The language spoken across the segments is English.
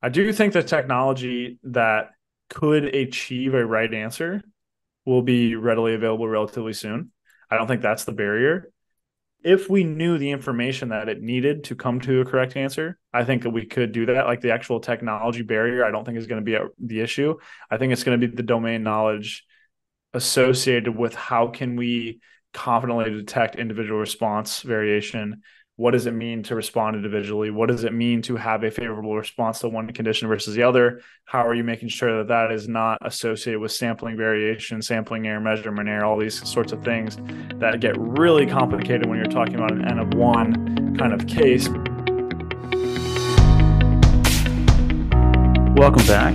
I do think the technology that could achieve a right answer will be readily available relatively soon. I don't think that's the barrier. If we knew the information that it needed to come to a correct answer, I think that we could do that. Like the actual technology barrier, I don't think is going to be the issue. I think it's going to be the domain knowledge associated with how can we confidently detect individual response variation. What does it mean to respond individually? What does it mean to have a favorable response to one condition versus the other? How are you making sure that that is not associated with sampling variation, sampling error, measurement error, all these sorts of things that get really complicated when you're talking about an N of one kind of case. Welcome back,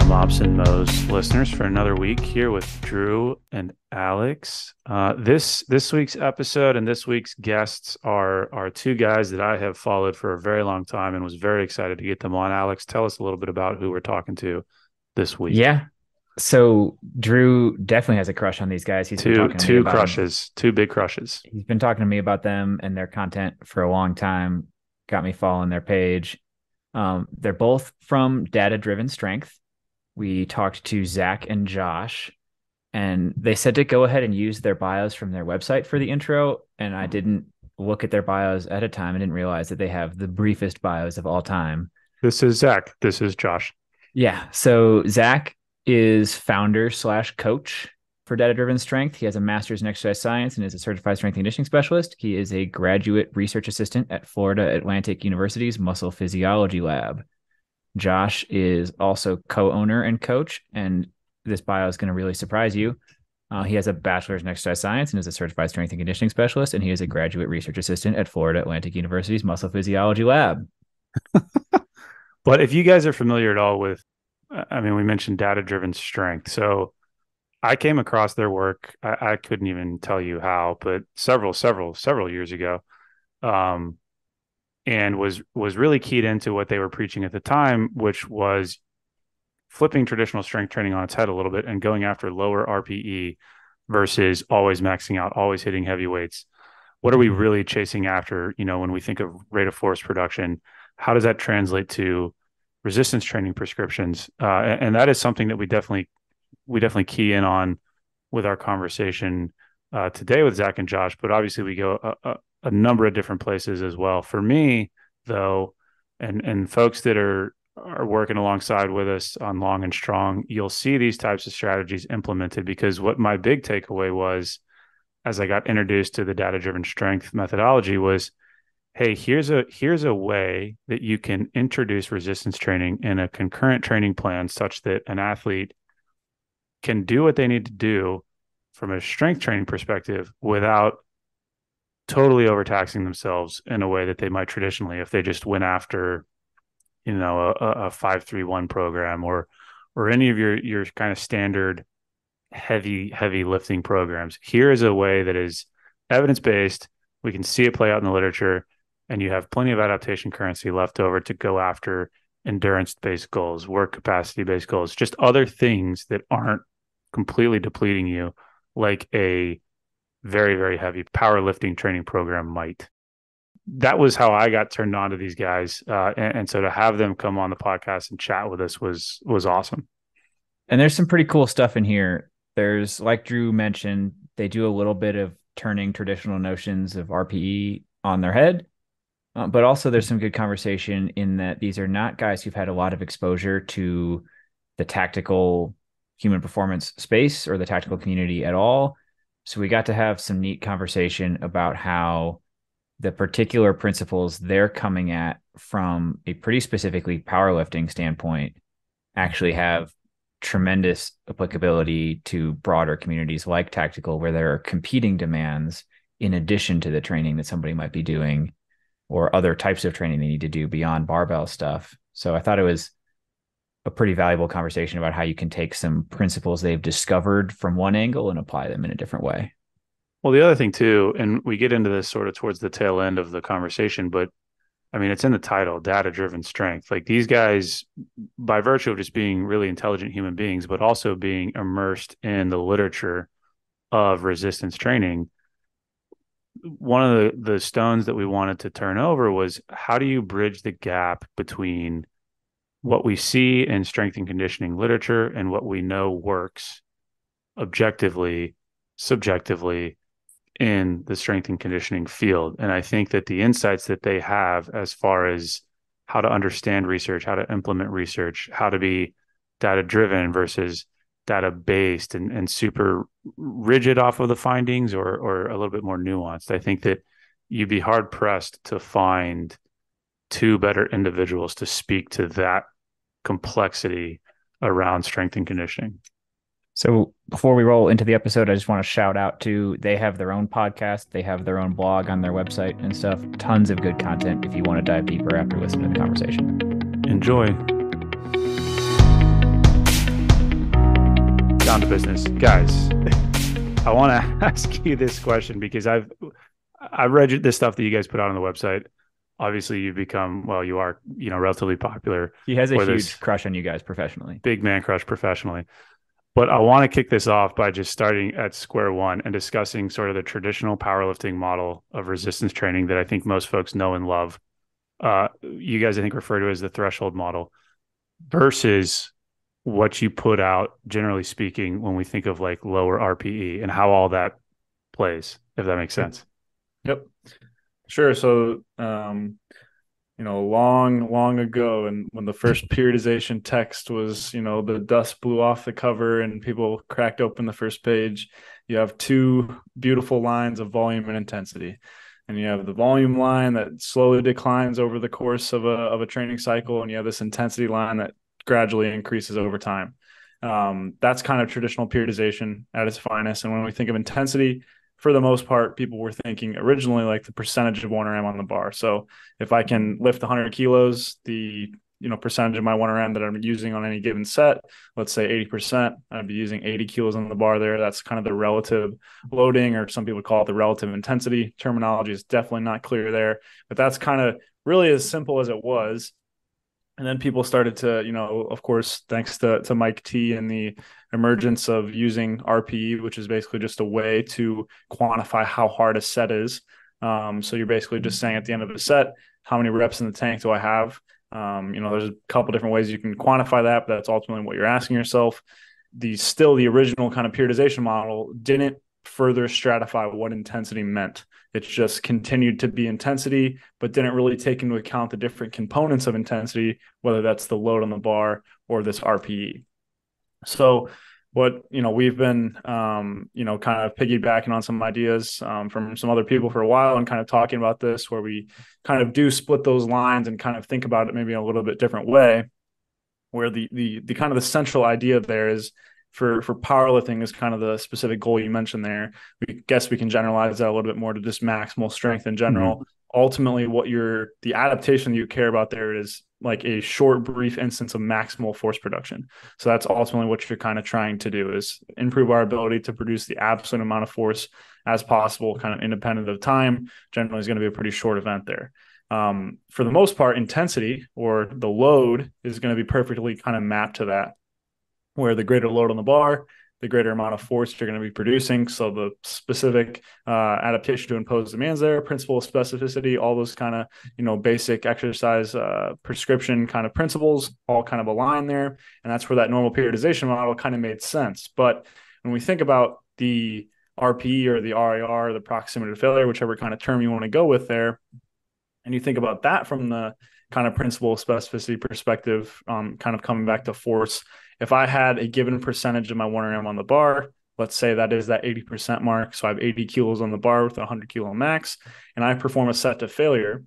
Mops and Mo's listeners, for another week here with Drew and Alex. This week's episode and this week's guests are two guys that I have followed for a very long time and was very excited to get them on. Alex, tell us a little bit about who we're talking to this week. Yeah. So Drew definitely has a crush on these guys. He's been talking to me Two about them. crushes, two big crushes. He's been talking to me about them and their content for a long time. Got me following their page. They're both from Data Driven Strength. We talked to Zac and Josh, and they said to go ahead and use their bios from their website for the intro. And I didn't look at their bios at a time. I didn't realize that they have the briefest bios of all time. This is Zac. This is Josh. Yeah. So Zac is founder / coach for Data Driven Strength. He has a master's in exercise science and is a certified strength and conditioning specialist. He is a graduate research assistant at Florida Atlantic University's Muscle Physiology Lab. Josh is also co-owner and coach, and this bio is going to really surprise you. He has a bachelor's in exercise science and is a certified strength and conditioning specialist, and he is a graduate research assistant at Florida Atlantic University's Muscle Physiology Lab. But if you guys are familiar at all with, we mentioned data-driven strength. So I came across their work. I couldn't even tell you how, but several years ago, and was really keyed into what they were preaching at the time, which was flipping traditional strength training on its head a little bit and going after lower RPE versus always maxing out, always hitting heavy weights. What are we really chasing after? When we think of rate of force production, how does that translate to resistance training prescriptions? And that is something that we definitely key in on with our conversation today with Zac and Josh, but obviously we go a number of different places as well. For me, though, and folks that are working alongside with us on Long and Strong, you'll see these types of strategies implemented, because what my big takeaway was as I got introduced to the data-driven strength methodology was, hey, here's a way that you can introduce resistance training in a concurrent training plan such that an athlete can do what they need to do from a strength training perspective without totally overtaxing themselves in a way that they might traditionally if they just went after, a 5-3-1 program or any of your kind of standard heavy lifting programs. Here is a way that is evidence-based. We can see it play out in the literature, and you have plenty of adaptation currency left over to go after endurance-based goals, work capacity-based goals, just other things that aren't completely depleting you like a very, very heavy powerlifting training program might. That was how I got turned on to these guys. And so to have them come on the podcast and chat with us was awesome. And there's some pretty cool stuff in here. There's, like Drew mentioned, they do a little bit of turning traditional notions of RPE on their head. But also there's some good conversation in that these are not guys who've had a lot of exposure to the tactical human performance space or the tactical community at all. So we got to have some neat conversation about how the particular principles they're coming at from a pretty specifically powerlifting standpoint actually have tremendous applicability to broader communities like tactical, where there are competing demands in addition to the training that somebody might be doing or other types of training they need to do beyond barbell stuff. So I thought it was a pretty valuable conversation about how you can take some principles they've discovered from one angle and apply them in a different way. Well, the other thing too, and we get into this sort of towards the tail end of the conversation, but it's in the title, data-driven strength. Like these guys, by virtue of just being really intelligent human beings, but also being immersed in the literature of resistance training, one of the stones that we wanted to turn over was, how do you bridge the gap between what we see in strength and conditioning literature and what we know works objectively, subjectively in the strength and conditioning field. And I think that the insights that they have as far as how to understand research, how to implement research, how to be data driven versus data based and super rigid off of the findings or a little bit more nuanced. I think that you'd be hard pressed to find two better individuals to speak to that complexity around strength and conditioning. So before we roll into the episode, I just want to shout out to they have their own podcast, they have their own blog on their website and stuff. Tons of good content if you want to dive deeper after listening to the conversation. Enjoy. Down to business. Guys, I want to ask you this question because I've read this stuff that you guys put out on the website. Obviously, you've become, well, you are, relatively popular. He has a huge crush on you guys professionally. Big man crush professionally. But I want to kick this off by just starting at square one and discussing sort of the traditional powerlifting model of resistance training that I think most folks know and love. You guys, I think, refer to as the threshold model versus what you put out, generally speaking, when we think of like lower RPE and how all that plays, if that makes sense. Yep. Sure. So, long ago, and when the first periodization text was, the dust blew off the cover and people cracked open the first page, you have two beautiful lines of volume and intensity. And you have the volume line that slowly declines over the course of a training cycle, and you have this intensity line that gradually increases over time. That's kind of traditional periodization at its finest. And when we think of intensity, for the most part, people were thinking originally like the percentage of 1RM on the bar. So if I can lift 100 kilos, the percentage of my 1RM that I'm using on any given set, let's say 80%, I'd be using 80 kilos on the bar there. That's kind of the relative loading, or some people call it the relative intensity. Terminology is definitely not clear there, but that's kind of really as simple as it was. And then people started to, of course, thanks to Mike T and the emergence of using RPE, which is basically just a way to quantify how hard a set is. So you're basically just saying at the end of a set, how many reps in the tank do I have? There's a couple different ways you can quantify that, but that's ultimately what you're asking yourself. The original kind of periodization model didn't further stratify what intensity meant. It's just continued to be intensity, but didn't really take into account the different components of intensity, whether that's the load on the bar or this RPE. So what, we've been, kind of piggybacking on some ideas from some other people for a while and kind of talking about this, where we kind of do split those lines and kind of think about it maybe in a little bit different way, where the kind of the central idea there is for powerlifting is kind of the specific goal you mentioned there. We guess we can generalize that a little bit more to just maximal strength in general. Mm-hmm. Ultimately, the adaptation that you care about there is like a short, brief instance of maximal force production. So that's ultimately what you're kind of trying to do, is improve our ability to produce the absolute amount of force as possible, kind of independent of time. Generally is going to be a pretty short event there. For the most part, intensity or the load is going to be perfectly kind of mapped to that, where the greater load on the bar, the greater amount of force you're going to be producing. So the specific adaptation to impose demands there, principle of specificity, all those kind of, basic exercise prescription kind of principles all kind of align there. And that's where that normal periodization model kind of made sense. But when we think about the RPE or the RIR, the proximity to failure, whichever kind of term you want to go with there, and you think about that from the kind of principle of specificity perspective, kind of coming back to force, if I had a given percentage of my 1RM on the bar, let's say that is that 80% mark. So I have 80 kilos on the bar with a 100 kilo max, and I perform a set to failure.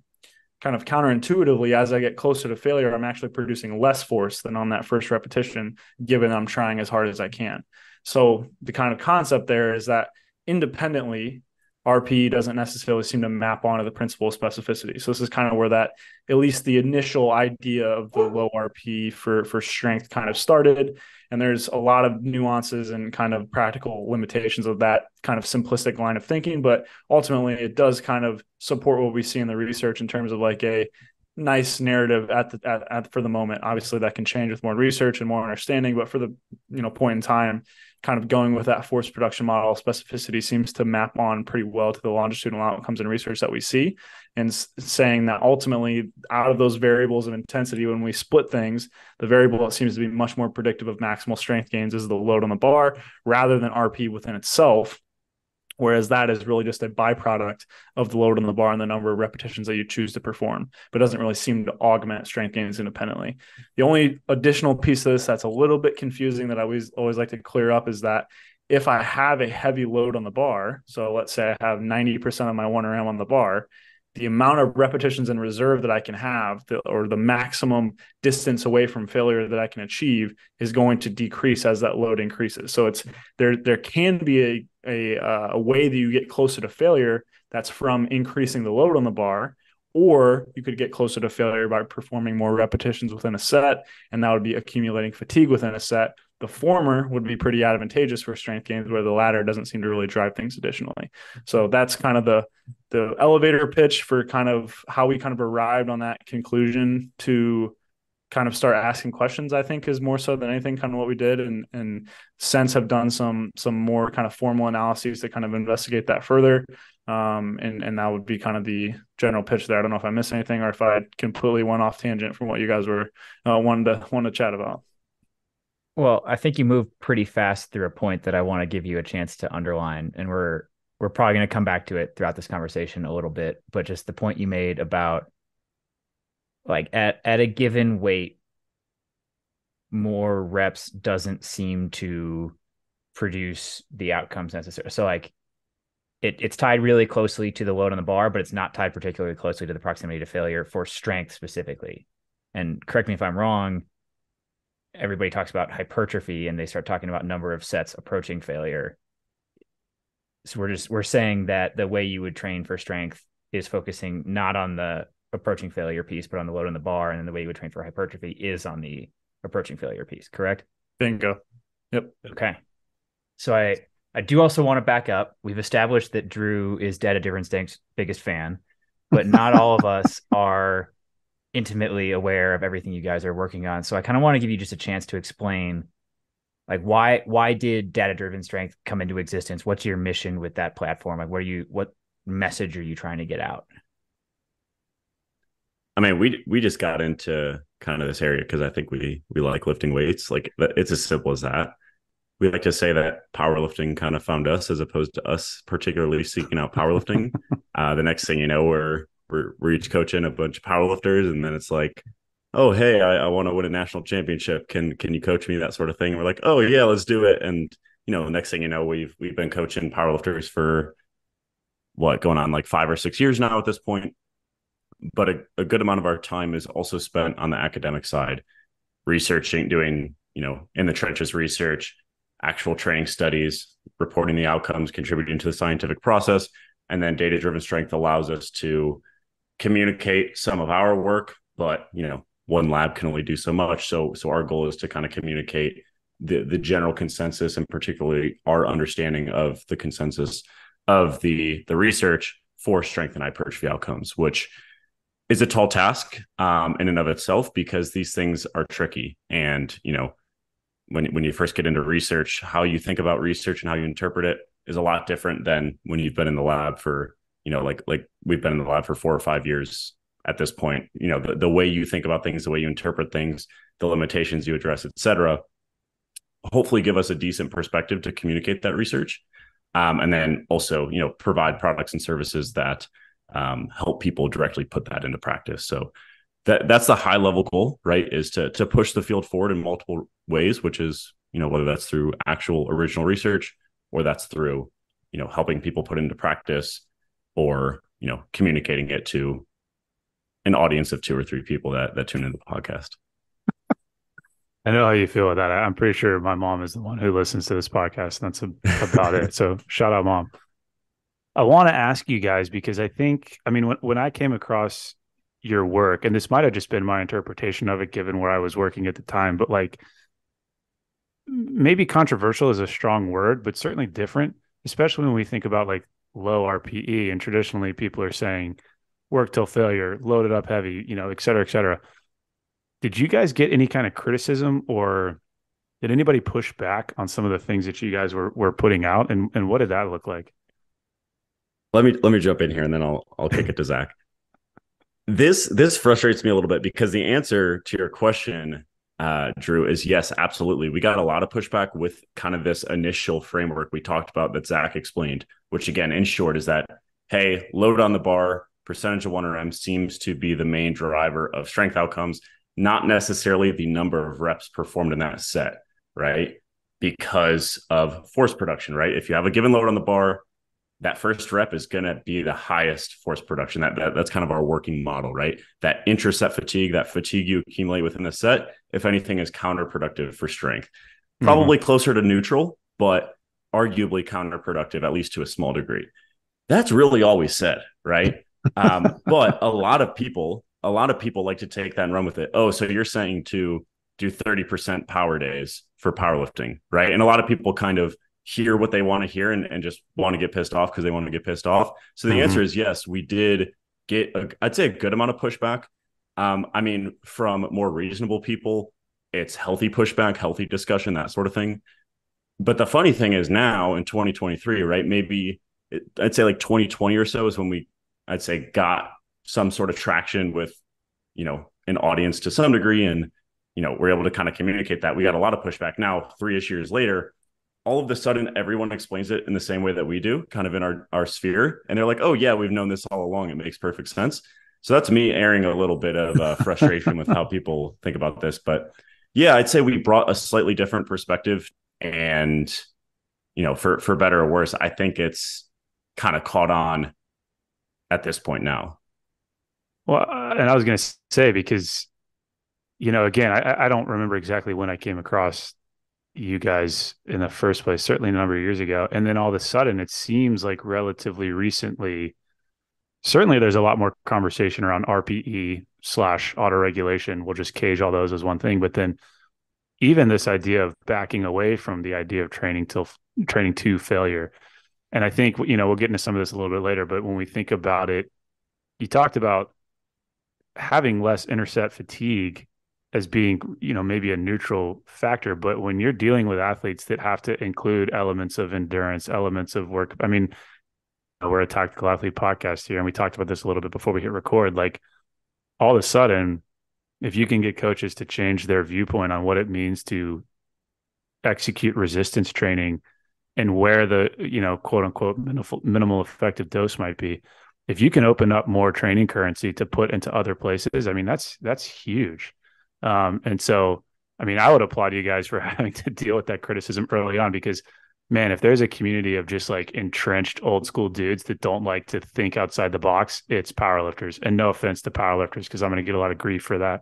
Kind of counterintuitively, as I get closer to failure, I'm actually producing less force than on that first repetition, given I'm trying as hard as I can. So the kind of concept there is that independently, RPE doesn't necessarily seem to map onto the principle of specificity. So this is kind of where that, at least the initial idea of the low RPE for strength kind of started. And there's a lot of nuances and kind of practical limitations of that kind of simplistic line of thinking. But ultimately, it does kind of support what we see in the research in terms of like a nice narrative at for the moment. Obviously that can change with more research and more understanding, but for the point in time, kind of going with that force production model, specificity seems to map on pretty well to the longitudinal outcomes in research that we see, and saying that ultimately out of those variables of intensity, when we split things, the variable that seems to be much more predictive of maximal strength gains is the load on the bar rather than RP within itself. Whereas that is really just a byproduct of the load on the bar and the number of repetitions that you choose to perform, but doesn't really seem to augment strength gains independently. The only additional piece of this that's a little bit confusing that I always like to clear up is that if I have a heavy load on the bar, so let's say I have 90% of my 1RM on the bar, the amount of repetitions in reserve that I can have, or the maximum distance away from failure that I can achieve, is going to decrease as that load increases. So it's there can be a way that you get closer to failure that's from increasing the load on the bar, or you could get closer to failure by performing more repetitions within a set, and that would be accumulating fatigue within a set. The former would be pretty advantageous for strength gains, where the latter doesn't seem to really drive things additionally. So that's kind of the elevator pitch for kind of how we kind of arrived on that conclusion to kind of start asking questions, I think, is more so than anything kind of what we did, and since have done some more kind of formal analyses to kind of investigate that further. And that would be kind of the general pitch there. I don't know if I missed anything or if I completely went off tangent from what you guys were wanted to chat about. Well, I think you moved pretty fast through a point that I want to give you a chance to underline, and we're probably going to come back to it throughout this conversation a little bit, but just the point you made about like at a given weight, more reps doesn't seem to produce the outcomes necessary. So like it's tied really closely to the load on the bar, but it's not tied particularly closely to the proximity to failure for strength specifically. And correct me if I'm wrong, everybody talks about hypertrophy and they start talking about number of sets approaching failure. So we're saying that the way you would train for strength is focusing not on the approaching failure piece, but on the load on the bar. And then the way you would train for hypertrophy is on the approaching failure piece, correct? Bingo. Yep. Okay. So I do also want to back up. We've established that Drew is Data-Driven Strength's biggest fan, but not all of us are intimately aware of everything you guys are working on. So I kind of want to give you just a chance to explain, like, why did Data-Driven Strength come into existence? What's your mission with that platform? Like, what message are you trying to get out? I mean, we just got into kind of this area because I think we like lifting weights. Like, it's as simple as that. We like to say that powerlifting kind of found us as opposed to us particularly seeking out powerlifting. The next thing you know, we're each coaching a bunch of powerlifters, and then it's like, oh, hey, I want to win a national championship. Can you coach me? That sort of thing. And we're like, oh yeah, let's do it. And the next thing you know, we've been coaching powerlifters for going on like 5 or 6 years now at this point. But a good amount of our time is also spent on the academic side, researching, doing in the trenches research, actual training studies, reporting the outcomes, contributing to the scientific process. And then data-driven strength allows us to communicate some of our work, but one lab can only do so much. So our goal is to kind of communicate the general consensus, and particularly our understanding of the consensus of the research for strength and hypertrophy outcomes, which is a tall task in and of itself, because these things are tricky. And when you first get into research, how you think about research and how you interpret it is a lot different than when you've been in the lab for, like we've been in the lab for 4 or 5 years at this point. The way you think about things, the way you interpret things, the limitations you address, et cetera, hopefully give us a decent perspective to communicate that research. And then also, provide products and services that help people directly put that into practice. So that's the high level goal, right? Is to push the field forward in multiple ways, which is, whether that's through actual original research, or that's through, helping people put into practice, or, communicating it to an audience of 2 or 3 people that tune into the podcast. I know how you feel with that. I'm pretty sure my mom is the one who listens to this podcast, and that's about it. So shout out, Mom. I want to ask you guys, because I think, when I came across your work, and this might have just been my interpretation of it given where I was working at the time, but like, maybe controversial is a strong word, but certainly different, especially when we think about like low RPE. And traditionally people are saying work till failure, load it up heavy, et cetera, et cetera. Did you guys get any kind of criticism, or did anybody push back on some of the things that you guys were putting out? And what did that look like? Let me jump in here and then I'll kick it to Zach. This frustrates me a little bit because the answer to your question, Drew, is yes, absolutely. We got a lot of pushback with kind of this initial framework we talked about that Zach explained, which again, in short, is that, hey, load on the bar, percentage of 1RM seems to be the main driver of strength outcomes, not necessarily the number of reps performed in that set, right? Because of force production, right? If you have a given load on the bar, that first rep is going to be the highest force production. That's kind of our working model, right? That intraset fatigue, that fatigue you accumulate within the set, if anything, is counterproductive for strength. Probably closer to neutral, but arguably counterproductive, at least to a small degree. That's really all we said, right? But a lot of people like to take that and run with it. Oh, so you're saying to do 30% power days for powerlifting, right? And a lot of people kind of hear what they want to hear and just want to get pissed off because they want to get pissed off. So the answer is yes, we did get, I'd say, a good amount of pushback. I mean, from more reasonable people, it's healthy pushback, healthy discussion, that sort of thing. But the funny thing is now in 2023, right, maybe I'd say like 2020 or so is when we, I'd say, got some sort of traction with, an audience to some degree. And, we're able to kind of communicate that. We got a lot of pushback now, 3-ish years later. All of a sudden, everyone explains it in the same way that we do, kind of in our sphere. And they're like, oh, yeah, we've known this all along. It makes perfect sense. So that's me airing a little bit of frustration with how people think about this. But yeah, I'd say we brought a slightly different perspective. And, for better or worse, I think it's kind of caught on at this point now. Well, and I was going to say, because, again, I don't remember exactly when I came across you guys in the first place, certainly a number of years ago. And then all of a sudden, it seems like relatively recently, certainly there's a lot more conversation around RPE / autoregulation. We'll just cage all those as one thing. But then even this idea of backing away from the idea of training to failure. And I think, we'll get into some of this a little bit later, but when we think about it, you talked about having less interset fatigue as being, maybe a neutral factor. But when you're dealing with athletes that have to include elements of endurance, elements of work, I mean, we're a tactical athlete podcast here, and we talked about this a little bit before we hit record. Like, all of a sudden, if you can get coaches to change their viewpoint on what it means to execute resistance training and where the, quote unquote, minimal effective dose might be, if you can open up more training currency to put into other places, I mean, that's huge. And so, I mean, I would applaud you guys for having to deal with that criticism early on, because, man, if there's a community of just like entrenched old school dudes that don't like to think outside the box, it's powerlifters. And no offense to powerlifters, because I'm going to get a lot of grief for that.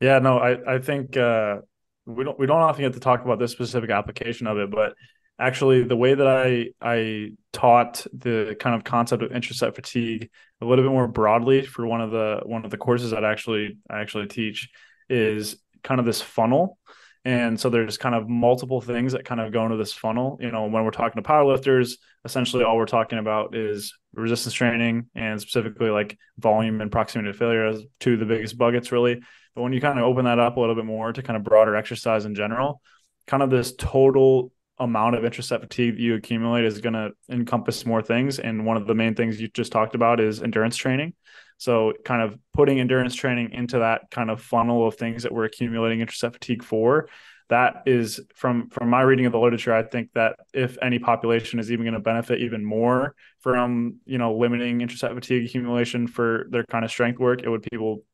Yeah, no, I think we don't often get to talk about this specific application of it, but actually the way that I taught the kind of concept of intraset fatigue a little bit more broadly for one of the courses that I actually teach is kind of this funnel. And so there's kind of multiple things that kind of go into this funnel. When we're talking to powerlifters, essentially all we're talking about is resistance training, and specifically like volume and proximity to failure as two of the biggest buckets, really. But when you kind of open that up a little bit more to kind of broader exercise in general, kind of this total amount of intraset fatigue that you accumulate is going to encompass more things. And one of the main things you just talked about is endurance training. So kind of putting endurance training into that kind of funnel of things that we're accumulating intraset fatigue for, that is from my reading of the literature, I think that if any population is even going to benefit even more from, limiting intraset fatigue accumulation for their kind of strength work, it would people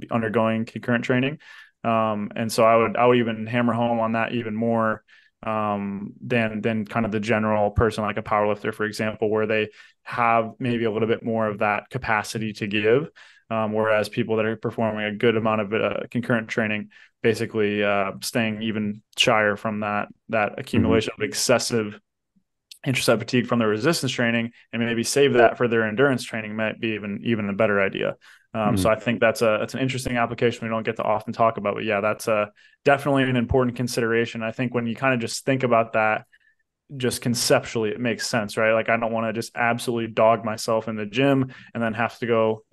undergoing concurrent training. And so I would even hammer home on that even more than kind of the general person like a powerlifter, for example, where they have maybe a little bit more of that capacity to give. Whereas people that are performing a good amount of concurrent training, basically staying even shyer from that accumulation of excessive intraset fatigue from their resistance training, and maybe save that for their endurance training might be even a better idea. So I think that's an interesting application we don't get to often talk about, but yeah, that's definitely an important consideration. I think when you kind of just think about that, just conceptually it makes sense, right? Like I don't want to just absolutely dog myself in the gym and then have to go,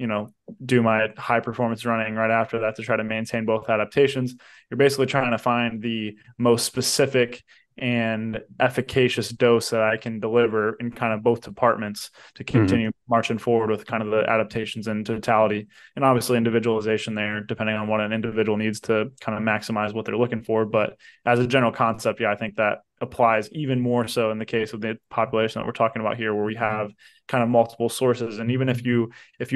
do my high performance running right after that to try to maintain both adaptations. You're basically trying to find the most specific and efficacious dose that I can deliver in kind of both departments to continue marching forward with kind of the adaptations in totality. And obviously individualization there, depending on what an individual needs to kind of maximize what they're looking for. But as a general concept, yeah, I think that applies even more so in the case of the population that we're talking about here, where we have kind of multiple sources. And even if you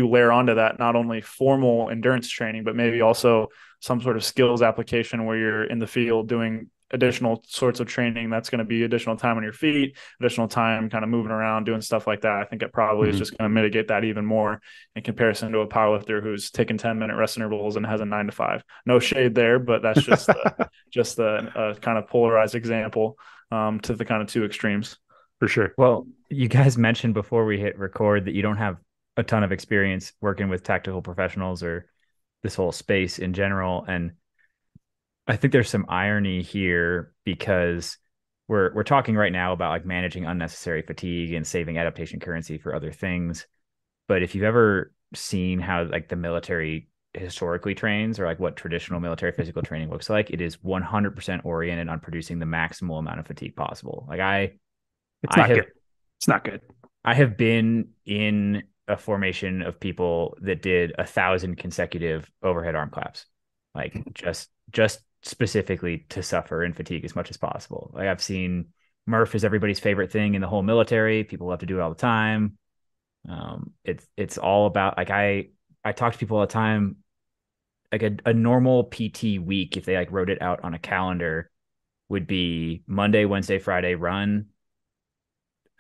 layer onto that, not only formal endurance training, but maybe also some sort of skills application where you're in the field doing additional sorts of training, that's going to be additional time on your feet, additional time kind of moving around, doing stuff like that. I think it probably is just going to mitigate that even more in comparison to a powerlifter who's taking 10-minute rest intervals and has a 9 to 5. No shade there, but that's just a kind of polarized example to the kind of two extremes. For sure. Well, you guys mentioned before we hit record that you don't have a ton of experience working with tactical professionals or this whole space in general. And I think there's some irony here because we're talking right now about like managing unnecessary fatigue and saving adaptation currency for other things. But if you've ever seen how like the military historically trains or like what traditional military physical training looks like, it is 100% oriented on producing the maximal amount of fatigue possible. Like it's not good. I have been in a formation of people that did 1,000 consecutive overhead arm claps, like just specifically to suffer and fatigue as much as possible. Like I've seen Murph is everybody's favorite thing in the whole military. People love to do it all the time. It's all about like I talk to people all the time. Like a normal PT week, if they like wrote it out on a calendar, would be Monday, Wednesday, Friday run,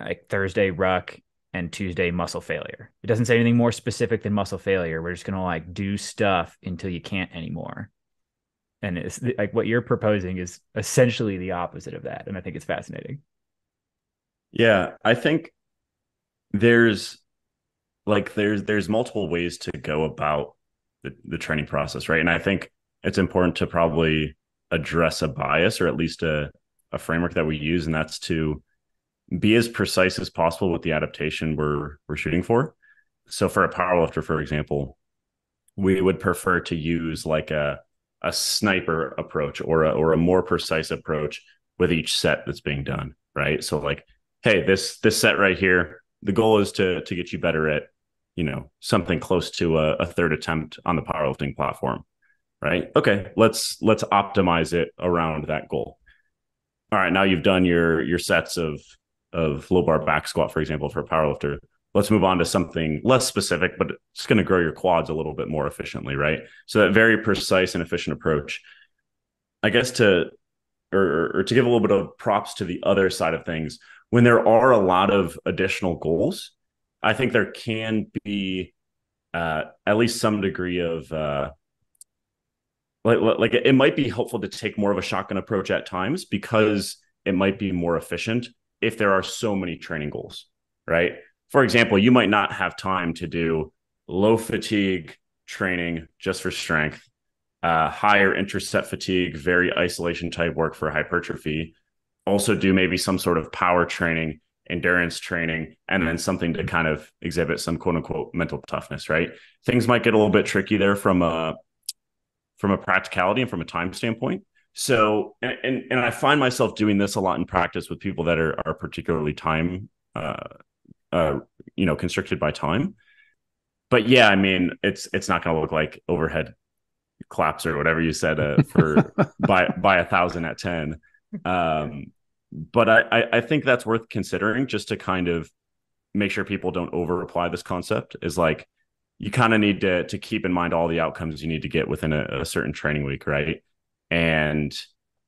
like Thursday ruck, and Tuesday muscle failure. It doesn't say anything more specific than muscle failure. We're just gonna like do stuff until you can't anymore. And it's like what you're proposing is essentially the opposite of that. And I think it's fascinating. Yeah, I think there's multiple ways to go about the training process, right? And I think it's important to probably address a bias or at least a framework that we use, and that's to be as precise as possible with the adaptation we're shooting for. So for a powerlifter, for example, we would prefer to use like a sniper approach or a more precise approach with each set that's being done, right? So like, hey, this set right here, the goal is to get you better at, something close to a third attempt on the powerlifting platform, right? Okay, let's optimize it around that goal. All right, now you've done your sets of low bar back squat, for example, for a powerlifter. Let's move on to something less specific, but it's going to grow your quads a little bit more efficiently, right? So that very precise and efficient approach, I guess to give a little bit of props to the other side of things, when there are a lot of additional goals, I think there can be at least some degree of like it might be helpful to take more of a shotgun approach at times because it might be more efficient if there are so many training goals, right? For example, you might not have time to do low fatigue training just for strength, higher interset fatigue, very isolation type work for hypertrophy, also do maybe some sort of power training, endurance training, and then something to kind of exhibit some quote unquote mental toughness, right? Things might get a little bit tricky there from a practicality and from a time standpoint. So, and I find myself doing this a lot in practice with people that are particularly time, constricted by time. But yeah, I mean, it's not going to look like overhead claps or whatever you said for by 1,000 at 10. But I think that's worth considering just to kind of make sure people don't over apply this concept is like, you kind of need to keep in mind all the outcomes you need to get within a certain training week, right? And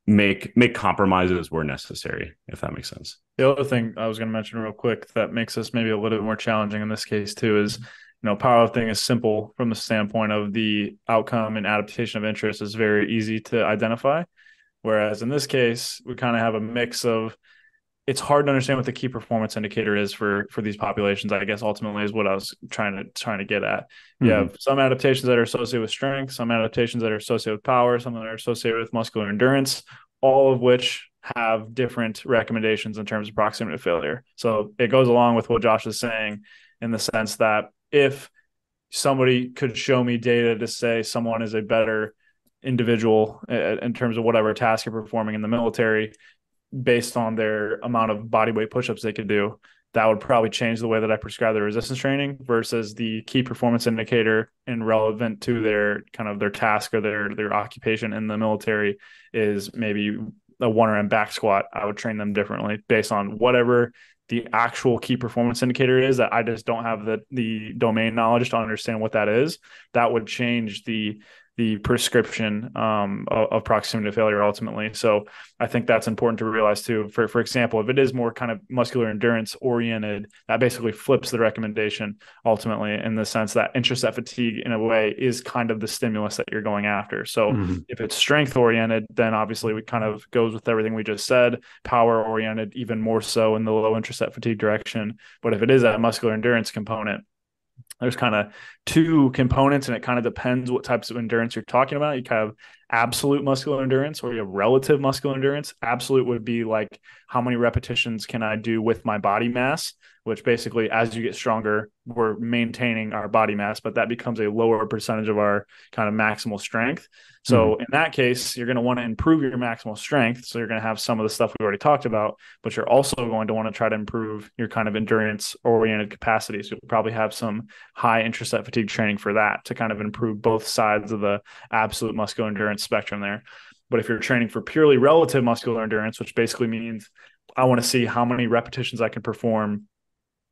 make compromises where necessary, if that makes sense. The other thing I was going to mention real quick that makes us maybe a little bit more challenging in this case too is, powerlifting is simple from the standpoint of the outcome and adaptation of interest is very easy to identify. Whereas in this case, we kind of have a mix of, it's hard to understand what the key performance indicator is for these populations, I guess ultimately is what I was trying to get at. You have some adaptations that are associated with strength, some adaptations that are associated with power, some that are associated with muscular endurance, all of which have different recommendations in terms of proximity to failure. So it goes along with what Josh is saying in the sense that if somebody could show me data to say someone is a better individual in terms of whatever task you're performing in the military based on their amount of body weight push-ups they could do, that would probably change the way that I prescribe the resistance training versus the key performance indicator and relevant to their kind of their task or their occupation in the military is maybe a 1RM back squat. I would train them differently based on whatever the actual key performance indicator is that I just don't have the domain knowledge to understand what that is. That would change the prescription of proximity to failure ultimately. So I think that's important to realize too. For example, if it is more kind of muscular endurance oriented, that basically flips the recommendation ultimately in the sense that intraset fatigue in a way is kind of the stimulus that you're going after. So if it's strength oriented, then obviously we kind of goes with everything we just said, power oriented, even more so in the low intraset fatigue direction. But if it is that muscular endurance component, there's kind of two components, and it kind of depends what types of endurance you're talking about. You kind of absolute muscular endurance or you have relative muscular endurance. Absolute would be like how many repetitions can I do with my body mass, which basically as you get stronger, we're maintaining our body mass, but that becomes a lower percentage of our kind of maximal strength. So in that case, you're going to want to improve your maximal strength. So you're going to have some of the stuff we already talked about, but you're also going to want to try to improve your kind of endurance oriented capacities. You'll probably have some high intraset fatigue training for that to kind of improve both sides of the absolute muscular endurance spectrum there. But if you're training for purely relative muscular endurance, which basically means I want to see how many repetitions I can perform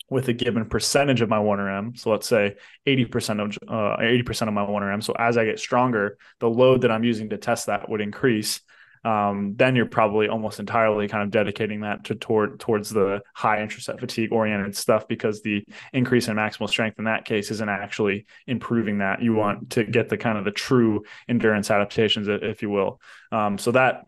with a given percentage of my 1RM. So let's say 80% of my 1RM. So as I get stronger, the load that I'm using to test that would increase. Then you're probably almost entirely kind of dedicating that towards the high intraset fatigue oriented stuff, because the increase in maximal strength in that case isn't actually improving that. You want to get the kind of the true endurance adaptations, if you will. So that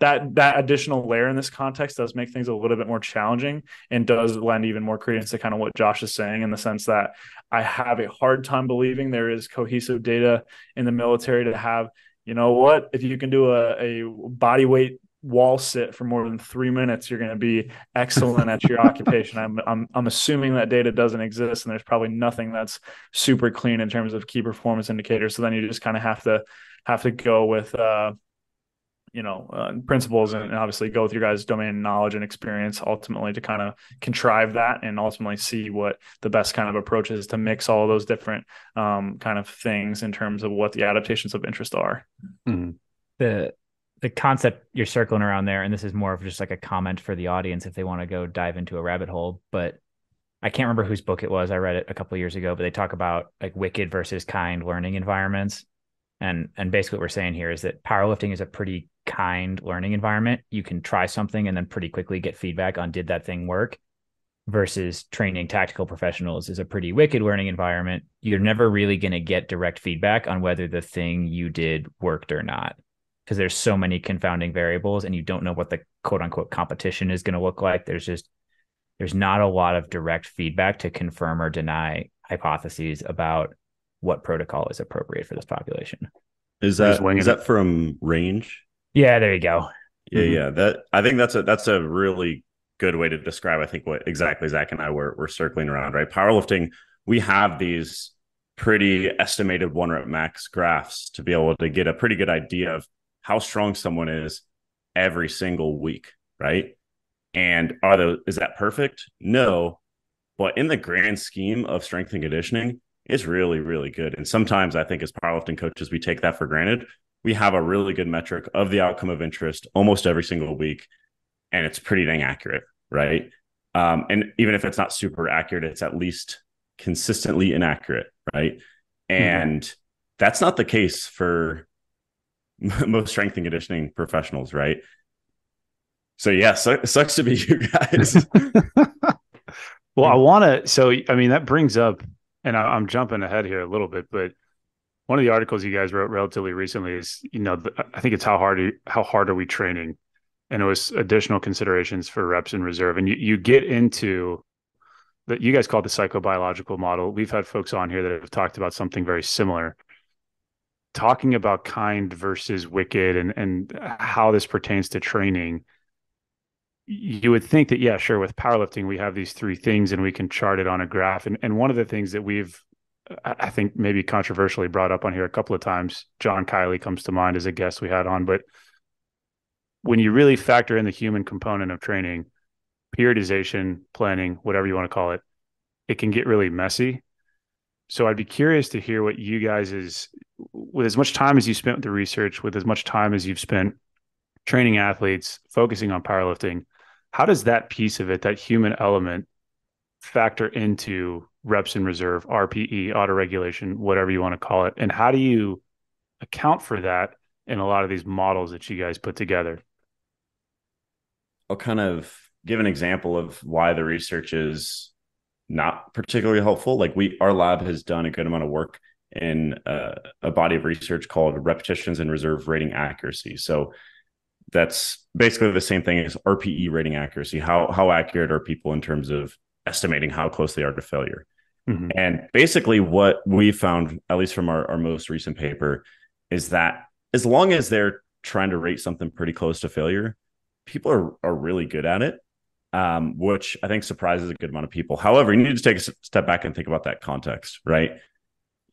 additional layer in this context does make things a little bit more challenging and does lend even more credence to kind of what Josh is saying, in the sense that I have a hard time believing there is cohesive data in the military to have, you know what, if you can do a body weight wall sit for more than 3 minutes, you're going to be excellent at your occupation. I'm assuming that data doesn't exist, and there's probably nothing that's super clean in terms of key performance indicators. So then you just kind of have to go with principles, and obviously go with your guys' domain knowledge and experience ultimately to kind of contrive that and ultimately see what the best kind of approach is to mix all of those different kind of things in terms of what the adaptations of interest are. The concept you're circling around there, and this is more of just like a comment for the audience if they want to go dive into a rabbit hole, but I can't remember whose book it was. I read it a couple of years ago, but they talk about like wicked versus kind learning environments. And basically what we're saying here is that powerlifting is a pretty kind learning environment. You can try something and then pretty quickly get feedback on did that thing work, versus training tactical professionals is a pretty wicked learning environment. You're never really going to get direct feedback on whether the thing you did worked or not, because there's so many confounding variables and you don't know what the quote unquote competition is going to look like. There's not a lot of direct feedback to confirm or deny hypotheses about what protocol is appropriate for this population. Is that from Range? Yeah, there you go. Yeah. That, I think that's a really good way to describe, I think, what exactly Zach and I were circling around, right? Powerlifting, we have these pretty estimated 1 rep max graphs to be able to get a pretty good idea of how strong someone is every single week, right? And is that perfect? No. But in the grand scheme of strength and conditioning, it's really, really good. And sometimes I think as powerlifting coaches, we take that for granted. We have a really good metric of the outcome of interest almost every single week, and it's pretty dang accurate, right? And even if it's not super accurate, it's at least consistently inaccurate, right? And that's not the case for most strength and conditioning professionals, right? So yeah, it sucks to be you guys. Well, that brings up, and I'm jumping ahead here a little bit, but one of the articles you guys wrote relatively recently is, I think it's how hard are we training? And it was additional considerations for reps in reserve. And you get into that, you guys call it the psychobiological model. We've had folks on here that have talked about something very similar, talking about kind versus wicked and how this pertains to training. you would think that, yeah, sure, with powerlifting, we have these three things and we can chart it on a graph. And one of the things that we've, I think, maybe controversially brought up on here a couple of times, John Kiley comes to mind as a guest we had on. But when you really factor in the human component of training, periodization, planning, whatever you want to call it, it can get really messy. So I'd be curious to hear what you guys is, with as much time as you spent with the research, with as much time as you've spent training athletes, focusing on powerlifting, how does that piece of it, that human element, factor into reps in reserve, RPE, autoregulation, whatever you want to call it? And how do you account for that in a lot of these models that you guys put together? I'll kind of give an example of why the research is not particularly helpful. Like our lab has done a good amount of work in a body of research called repetitions and reserve rating accuracy. So that's basically the same thing as RPE rating accuracy. How accurate are people in terms of estimating how close they are to failure? Mm-hmm. And basically what we found, at least from our most recent paper, is that as long as they're trying to rate something pretty close to failure, people are really good at it, which I think surprises a good amount of people. However, you need to take a step back and think about that context, right?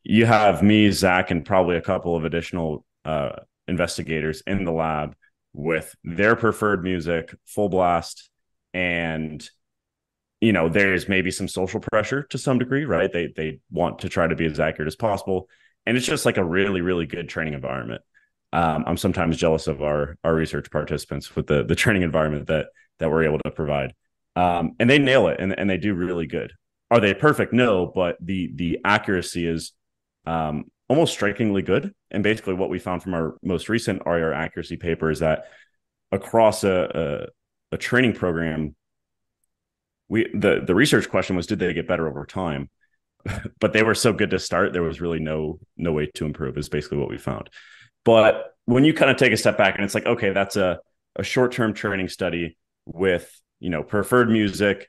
You have me, Zach, and probably a couple of additional investigators in the lab with their preferred music, full blast, and there's maybe some social pressure to some degree, right? They want to try to be as accurate as possible, and it's just like a really, really good training environment. I'm sometimes jealous of our research participants with the training environment that we're able to provide, and they nail it, and they do really good. Are they perfect? No, but the accuracy is almost strikingly good. And basically what we found from our most recent RER accuracy paper is that across a training program, the research question was, did they get better over time? But they were so good to start, there was really no way to improve, is basically what we found. But when you kind of take a step back and it's like, okay, that's a short-term training study with, preferred music,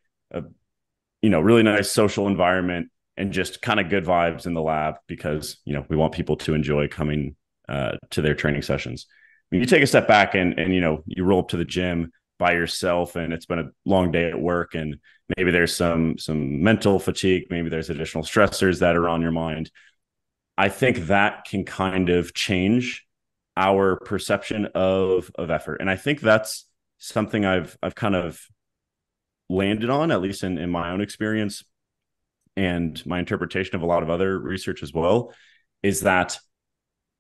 really nice social environment, and just kind of good vibes in the lab because, we want people to enjoy coming to their training sessions. When you take a step back and you roll up to the gym by yourself and it's been a long day at work and maybe there's some mental fatigue, maybe there's additional stressors that are on your mind, I think that can kind of change our perception of effort. And I think that's something I've kind of landed on, at least in my own experience and my interpretation of a lot of other research as well, is that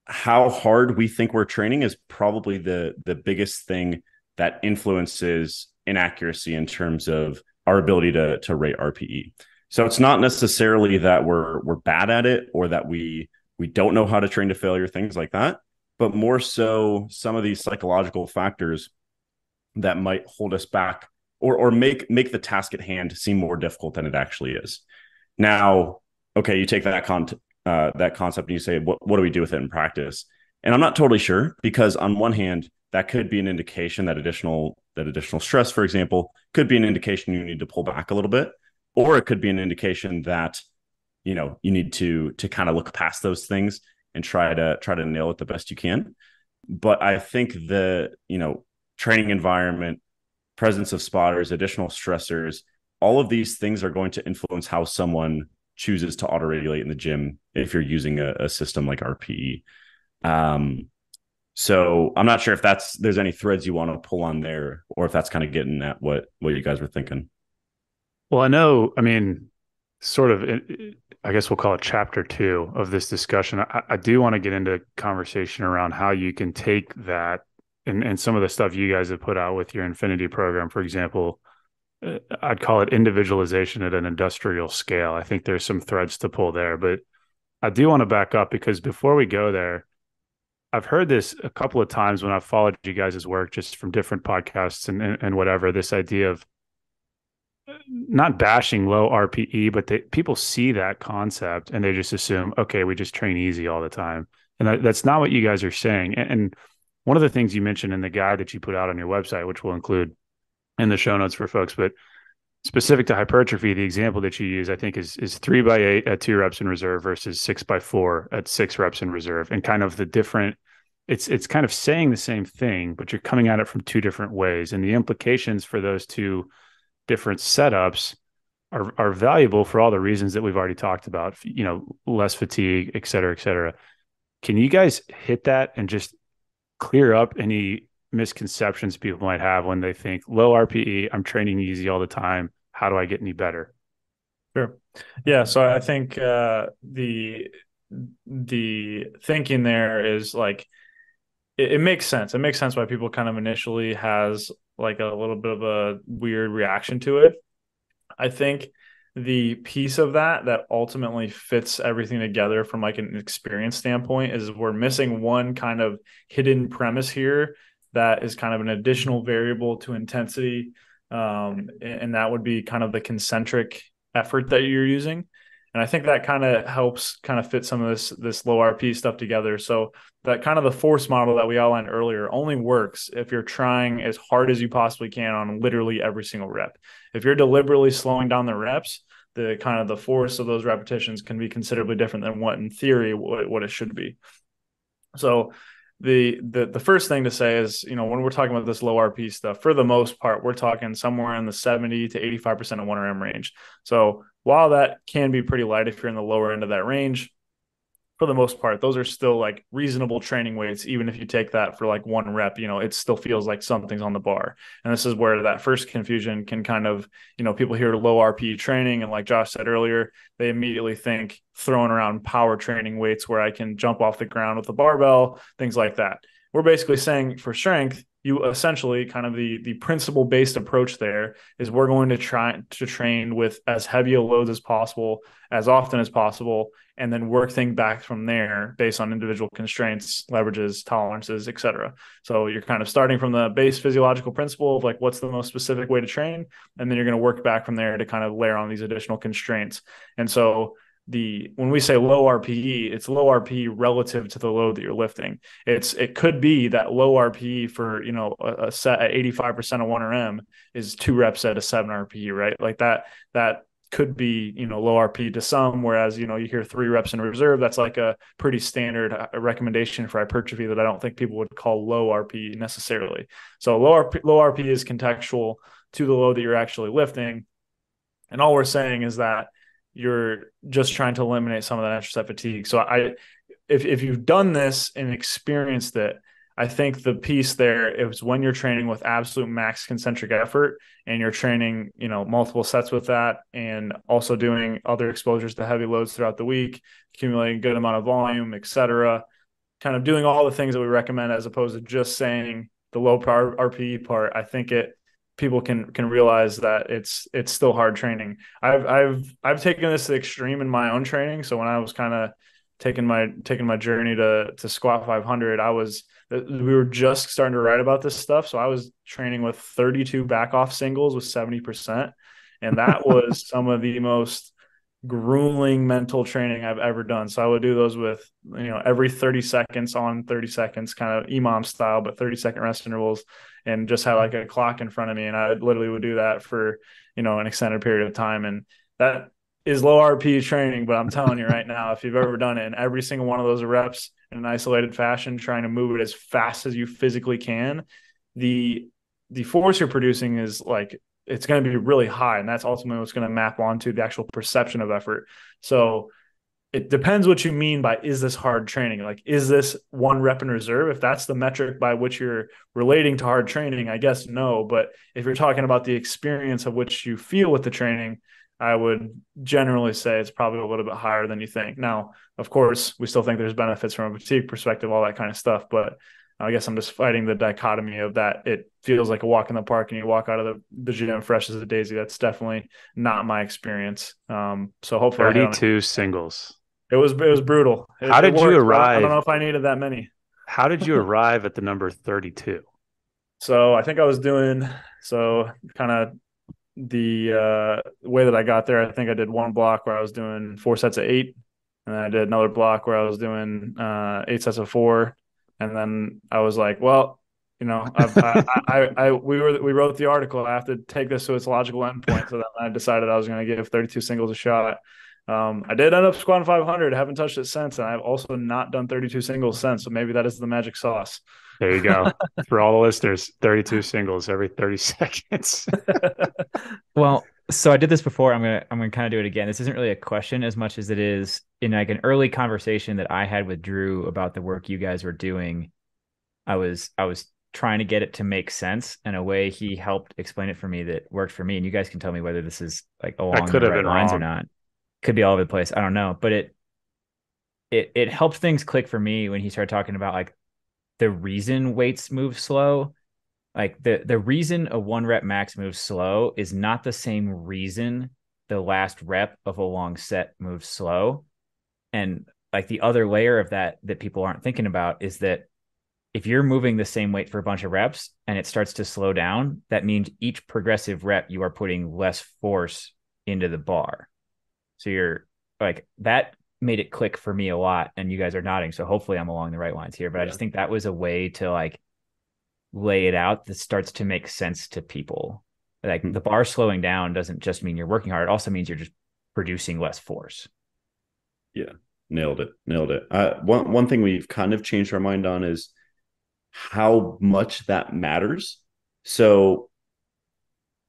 how hard we think we're training is probably the biggest thing that influences inaccuracy in terms of our ability to rate RPE. So it's not necessarily that we're bad at it or that we don't know how to train to failure, things like that, but more so some of these psychological factors that might hold us back or make the task at hand seem more difficult than it actually is. Now, okay, you take that concept and you say, what do we do with it in practice? And I'm not totally sure, because on one hand, that could be an indication that additional stress, for example, could be an indication you need to pull back a little bit, or it could be an indication that, you need to kind of look past those things and try to nail it the best you can. But I think the, training environment, presence of spotters, additional stressors, all of these things are going to influence how someone chooses to autoregulate in the gym if you're using a system like RPE. So I'm not sure if there's any threads you want to pull on there, or if that's kind of getting at what you guys were thinking. Well, I mean, sort of, I guess we'll call it chapter 2 of this discussion. I do want to get into conversation around how you can take that and some of the stuff you guys have put out with your Infinity program, for example. I'd call it individualization at an industrial scale. I think there's some threads to pull there, but I do want to back up, because before we go there, I've heard this a couple of times when I've followed you guys' work just from different podcasts and whatever, this idea of not bashing low RPE, but people see that concept and they just assume, okay, we just train easy all the time. And that's not what you guys are saying. And one of the things you mentioned in the guide that you put out on your website, which we'll include in the show notes for folks, but specific to hypertrophy, the example that you use, I think, is 3x8 at 2 reps in reserve versus 6x4 at 6 reps in reserve, and kind of the different it's kind of saying the same thing, but you're coming at it from two different ways. And the implications for those two different setups are valuable for all the reasons that we've already talked about, less fatigue, et cetera, et cetera. Can you guys hit that and just clear up any misconceptions people might have when they think low RPE, I'm training easy all the time. How do I get any better? Sure. Yeah. So I think the thinking there is like it makes sense. It makes sense why people kind of initially has like a little bit of a weird reaction to it. I think the piece of that ultimately fits everything together from like an experience standpoint is we're missing one kind of hidden premise here that is kind of an additional variable to intensity. And that would be kind of the concentric effort that you're using. And I think that kind of helps kind of fit some of this low RP stuff together. So that kind of the force model that we outlined earlier only works if you're trying as hard as you possibly can on literally every single rep. If you're deliberately slowing down the reps, the kind of the force of those repetitions can be considerably different than what in theory what it should be. So the first thing to say is, when we're talking about this low RP stuff, for the most part, we're talking somewhere in the 70 to 85% of 1RM range. So while that can be pretty light if you're in the lower end of that range, for the most part, those are still like reasonable training weights. Even if you take that for like one rep, it still feels like something's on the bar. And this is where that first confusion can kind of, people hear low RPE training. And like Josh said earlier, they immediately think throwing around power training weights where I can jump off the ground with a barbell, things like that. We're basically saying for strength, you essentially kind of the principle based approach there is we're going to try to train with as heavy a loads as possible, as often as possible, and then work things back from there based on individual constraints, leverages, tolerances, et cetera. So you're kind of starting from the base physiological principle of like, what's the most specific way to train? And then you're going to work back from there to kind of layer on these additional constraints. And so when we say low RPE, it's low RPE relative to the load that you're lifting. It could be that low RPE for, a set at 85% of 1RM is 2 reps at a 7 RPE, right? Like that could be, low RPE to some, whereas, you hear 3 reps in reserve. That's like a pretty standard recommendation for hypertrophy that I don't think people would call low RPE necessarily. So low RPE is contextual to the load that you're actually lifting. And all we're saying is that you're just trying to eliminate some of that extra set fatigue. So if you've done this and experienced it, I think the piece there is when you're training with absolute max concentric effort and you're training, multiple sets with that and also doing other exposures to heavy loads throughout the week, accumulating a good amount of volume, et cetera, kind of doing all the things that we recommend as opposed to just saying the low RPE part. I think people can realize that it's still hard training. I've taken this to the extreme in my own training. So when I was kind of taking my journey to squat 500, we were just starting to write about this stuff. So I was training with 32 back off singles with 70%. And that was some of the most grueling mental training I've ever done. So I would do those with, every 30 seconds on 30 seconds, kind of EMOM style, but 30-second rest intervals, and just had like a clock in front of me. And I literally would do that for, an extended period of time. And that is low RP training, but I'm telling you right now, if you've ever done it in every single one of those reps in an isolated fashion, trying to move it as fast as you physically can, the force you're producing is like, it's going to be really high. And that's ultimately what's going to map onto the actual perception of effort. So it depends what you mean by, is this hard training? Like, is this 1 rep in reserve? If that's the metric by which you're relating to hard training, I guess no. But if you're talking about the experience of which you feel with the training, I would generally say it's probably a little bit higher than you think. Now, of course, we still think there's benefits from a fatigue perspective, all that kind of stuff. But I guess I'm just fighting the dichotomy of that. It feels like a walk in the park and you walk out of the gym fresh as a daisy. That's definitely not my experience. So hopefully 32 singles. It was brutal. How did you arrive? I don't know if I needed that many. How did you arrive at the number 32? So I think I was doing kind of the way that I got there. I think I did 1 block where I was doing 4 sets of 8, and then I did another block where I was doing 8 sets of 4. And then I was like, well, we wrote the article. I have to take this to its logical endpoint. So then I decided I was going to give 32 singles a shot. I did end up squatting 500. I haven't touched it since, and I've also not done 32 singles since. So maybe that is the magic sauce. There you go. For all the listeners, 32 singles every 30 seconds. Well, so I did this before. I'm gonna kind of do it again. This isn't really a question as much as it is in like an early conversation that I had with Drew about the work you guys were doing. I was trying to get it to make sense in a way he helped explain it for me that worked for me. And you guys can tell me whether this is like I along could the have right been lines or wrong. not. Could be all over the place. I don't know. But it helped things click for me when he started talking about like the reason weights move slow. Like the reason a 1 rep max moves slow is not the same reason the last rep of a long set moves slow. And like the other layer of that that people aren't thinking about is that if you're moving the same weight for a bunch of reps and it starts to slow down, that means each progressive rep you are putting less force into the bar. So you're like that made it click for me a lot, and you guys are nodding. So hopefully I'm along the right lines here. But I Yeah. just think that was a way to like lay it out that starts to make sense to people. Like Hmm. the bar slowing down doesn't just mean you're working hard. It also means you're just producing less force. Yeah. Nailed it. Nailed it. One thing we've kind of changed our mind on is how much that matters. So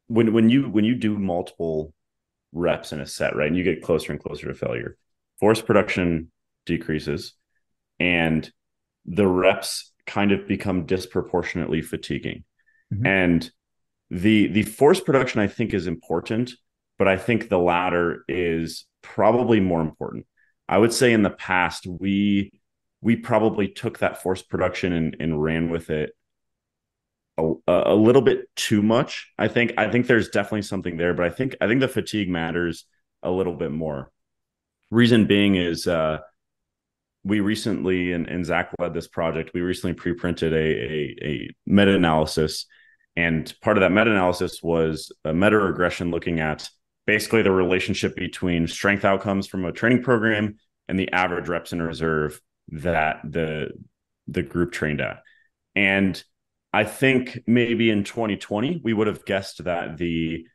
when you do multiple reps in a set, right, and you get closer and closer to failure, force production decreases, and the reps kind of become disproportionately fatiguing. Mm-hmm. And the force production I think is important, but I think the latter is probably more important. I would say in the past we probably took that force production and ran with it a little bit too much. I think there's definitely something there, but I think the fatigue matters a little bit more. Reason being is we recently and Zach led this project. We recently pre-printed a meta-analysis, and part of that meta-analysis was a meta-regression looking at basically the relationship between strength outcomes from a training program and the average reps in reserve that the group trained at. And I think maybe in 2020 we would have guessed that the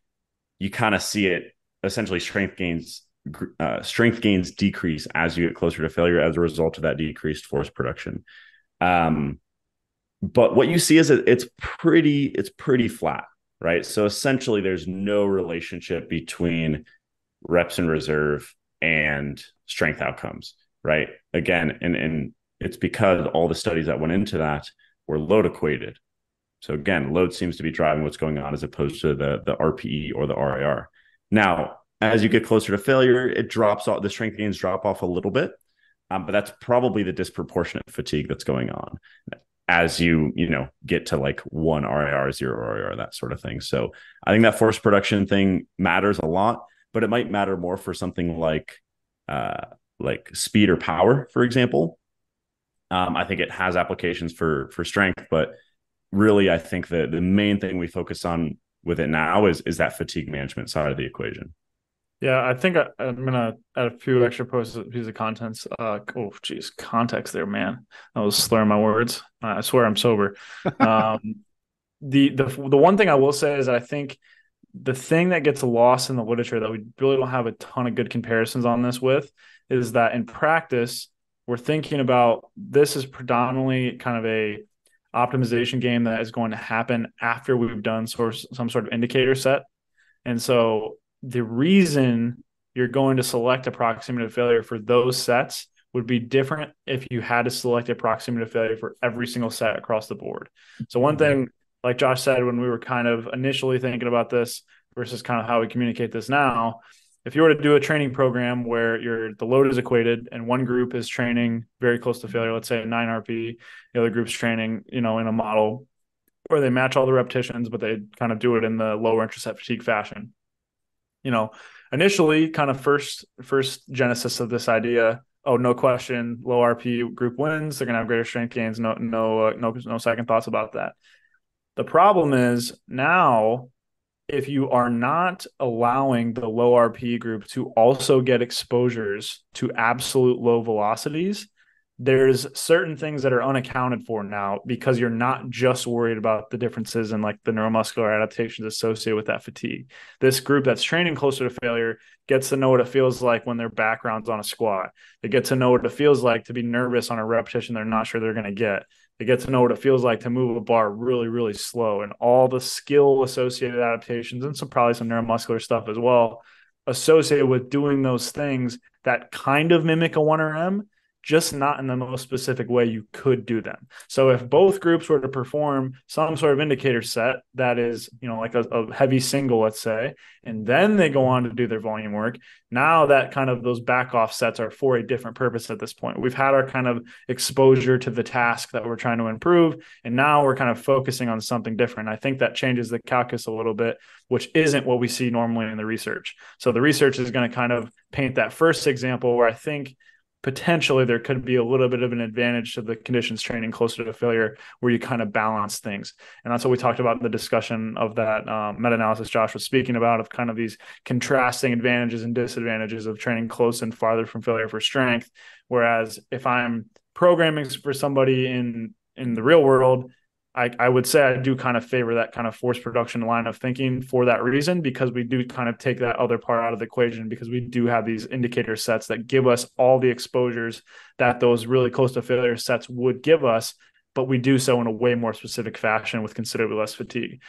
you kind of see it essentially strength gains decrease as you get closer to failure as a result of that decreased force production. Um, but what you see is it's pretty flat, right? So essentially, there's no relationship between reps in reserve and strength outcomes, right? Again, and it's because all the studies that went into that were load equated. So again, load seems to be driving what's going on as opposed to the RPE or the RIR. Now, as you get closer to failure, it drops off. The strength gains drop off a little bit, but that's probably the disproportionate fatigue that's going on as you get to like 1 RIR, 0 RIR, that sort of thing. So I think that force production thing matters a lot, but it might matter more for something like speed or power, for example. I think it has applications for strength, but really, I think that the main thing we focus on with it now is that fatigue management side of the equation. Yeah, I think I'm gonna add a few extra pieces of contents. Geez, context there, man. I was slurring my words. I swear I'm sober. Um, the one thing I will say is that I think the thing that gets lost in the literature that we really don't have a ton of good comparisons on this with is that in practice we're thinking about this is predominantly kind of a optimization game that is going to happen after we've done some sort of indicator set. And so the reason you're going to select a proximity to failure for those sets would be different if you had to select a proximity to failure for every single set across the board. So one thing, like Josh said, when we were kind of initially thinking about this versus kind of how we communicate this now, if you were to do a training program where the load is equated and one group is training very close to failure, let's say 9 RP, the other group's training, in a model where they match all the repetitions, but they kind of do it in the lower interset fatigue fashion. Initially kind of first genesis of this idea, oh, no question, low RP group wins. They're going to have greater strength gains. No second thoughts about that. The problem is now, if you are not allowing the low RP group to also get exposures to absolute low velocities, there's certain things that are unaccounted for now because you're not just worried about the differences in like the neuromuscular adaptations associated with that fatigue. This group that's training closer to failure gets to know what it feels like when their background's on a squat. They get to know what it feels like to be nervous on a repetition they're not sure they're going to get. They get to know what it feels like to move a bar really, really slow, and all the skill associated adaptations and probably some neuromuscular stuff as well associated with doing those things that kind of mimic a 1RM, just not in the most specific way you could do them. So if both groups were to perform some sort of indicator set that is, like a heavy single, let's say, and then they go on to do their volume work, now that kind of those back off sets are for a different purpose at this point. We've had our kind of exposure to the task that we're trying to improve, and now we're kind of focusing on something different. I think that changes the calculus a little bit, which isn't what we see normally in the research. So the research is going to kind of paint that first example where I think potentially there could be a little bit of an advantage to the conditions training closer to failure where you kind of balance things. And that's what we talked about in the discussion of that meta-analysis Josh was speaking about, of kind of these contrasting advantages and disadvantages of training close and farther from failure for strength. Whereas if I'm programming for somebody in the real world, I would say I do kind of favor that kind of force production line of thinking for that reason, because we do kind of take that other part out of the equation, because we do have these indicator sets that give us all the exposures that those really close to failure sets would give us, but we do so in a way more specific fashion with considerably less fatigue.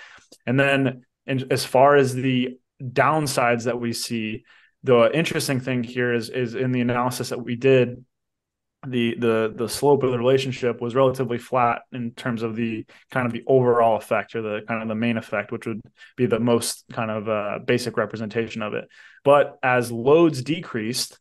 And then as far as the downsides that we see, the interesting thing here is in the analysis that we did, the slope of the relationship was relatively flat in terms of the kind of the overall effect, or the kind of the main effect, which would be the most kind of basic representation of it. But as loads decreased,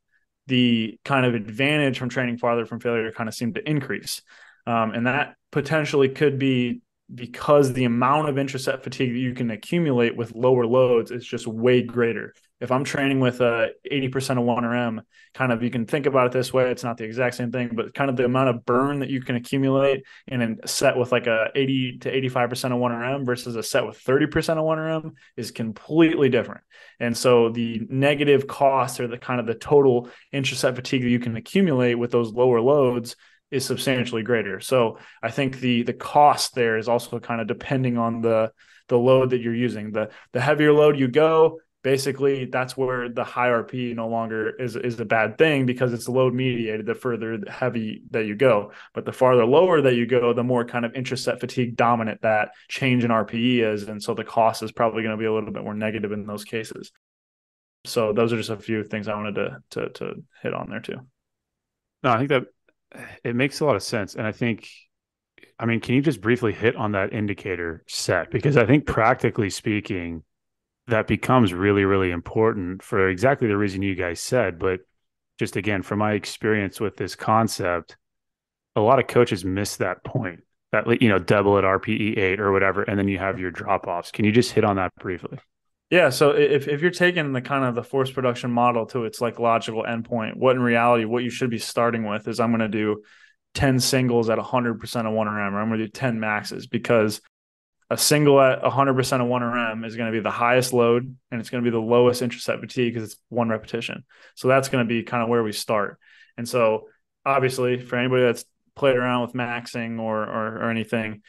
the kind of advantage from training farther from failure kind of seemed to increase. And that potentially could be because the amount of intraset fatigue that you can accumulate with lower loads is just way greater. If I'm training with 80% of 1RM, kind of, you can think about it this way. It's not the exact same thing, but kind of the amount of burn that you can accumulate in a set with like a 80 to 85% of 1RM versus a set with 30% of 1RM is completely different. And so the negative cost, or the kind of the total intraset fatigue that you can accumulate with those lower loads, is substantially greater. So I think the cost there is also kind of depending on the load that you're using. The heavier load you go, basically that's where the high RP no longer is a bad thing, because it's load mediated the further heavy that you go. But the farther lower that you go, the more kind of intraset fatigue dominant that change in RPE is. And so the cost is probably going to be a little bit more negative in those cases. So those are just a few things I wanted to hit on there too. No, I think that it makes a lot of sense. And I mean, can you just briefly hit on that indicator set? Because I think practically speaking, that becomes really, really important for exactly the reason you guys said. But just again, from my experience with this concept, a lot of coaches miss that point, that, double at RPE 8 or whatever, and then you have your drop-offs. Can you just hit on that briefly? Yeah. So if you're taking the kind of the force production model to its like logical endpoint, what in reality, what you should be starting with is, I'm going to do 10 singles at 100% of 1RM, or I'm going to do 10 maxes, because a single at 100% of 1RM is going to be the highest load, and it's going to be the lowest intraset fatigue because it's one repetition. So that's going to be kind of where we start. And so obviously for anybody that's played around with maxing or anything,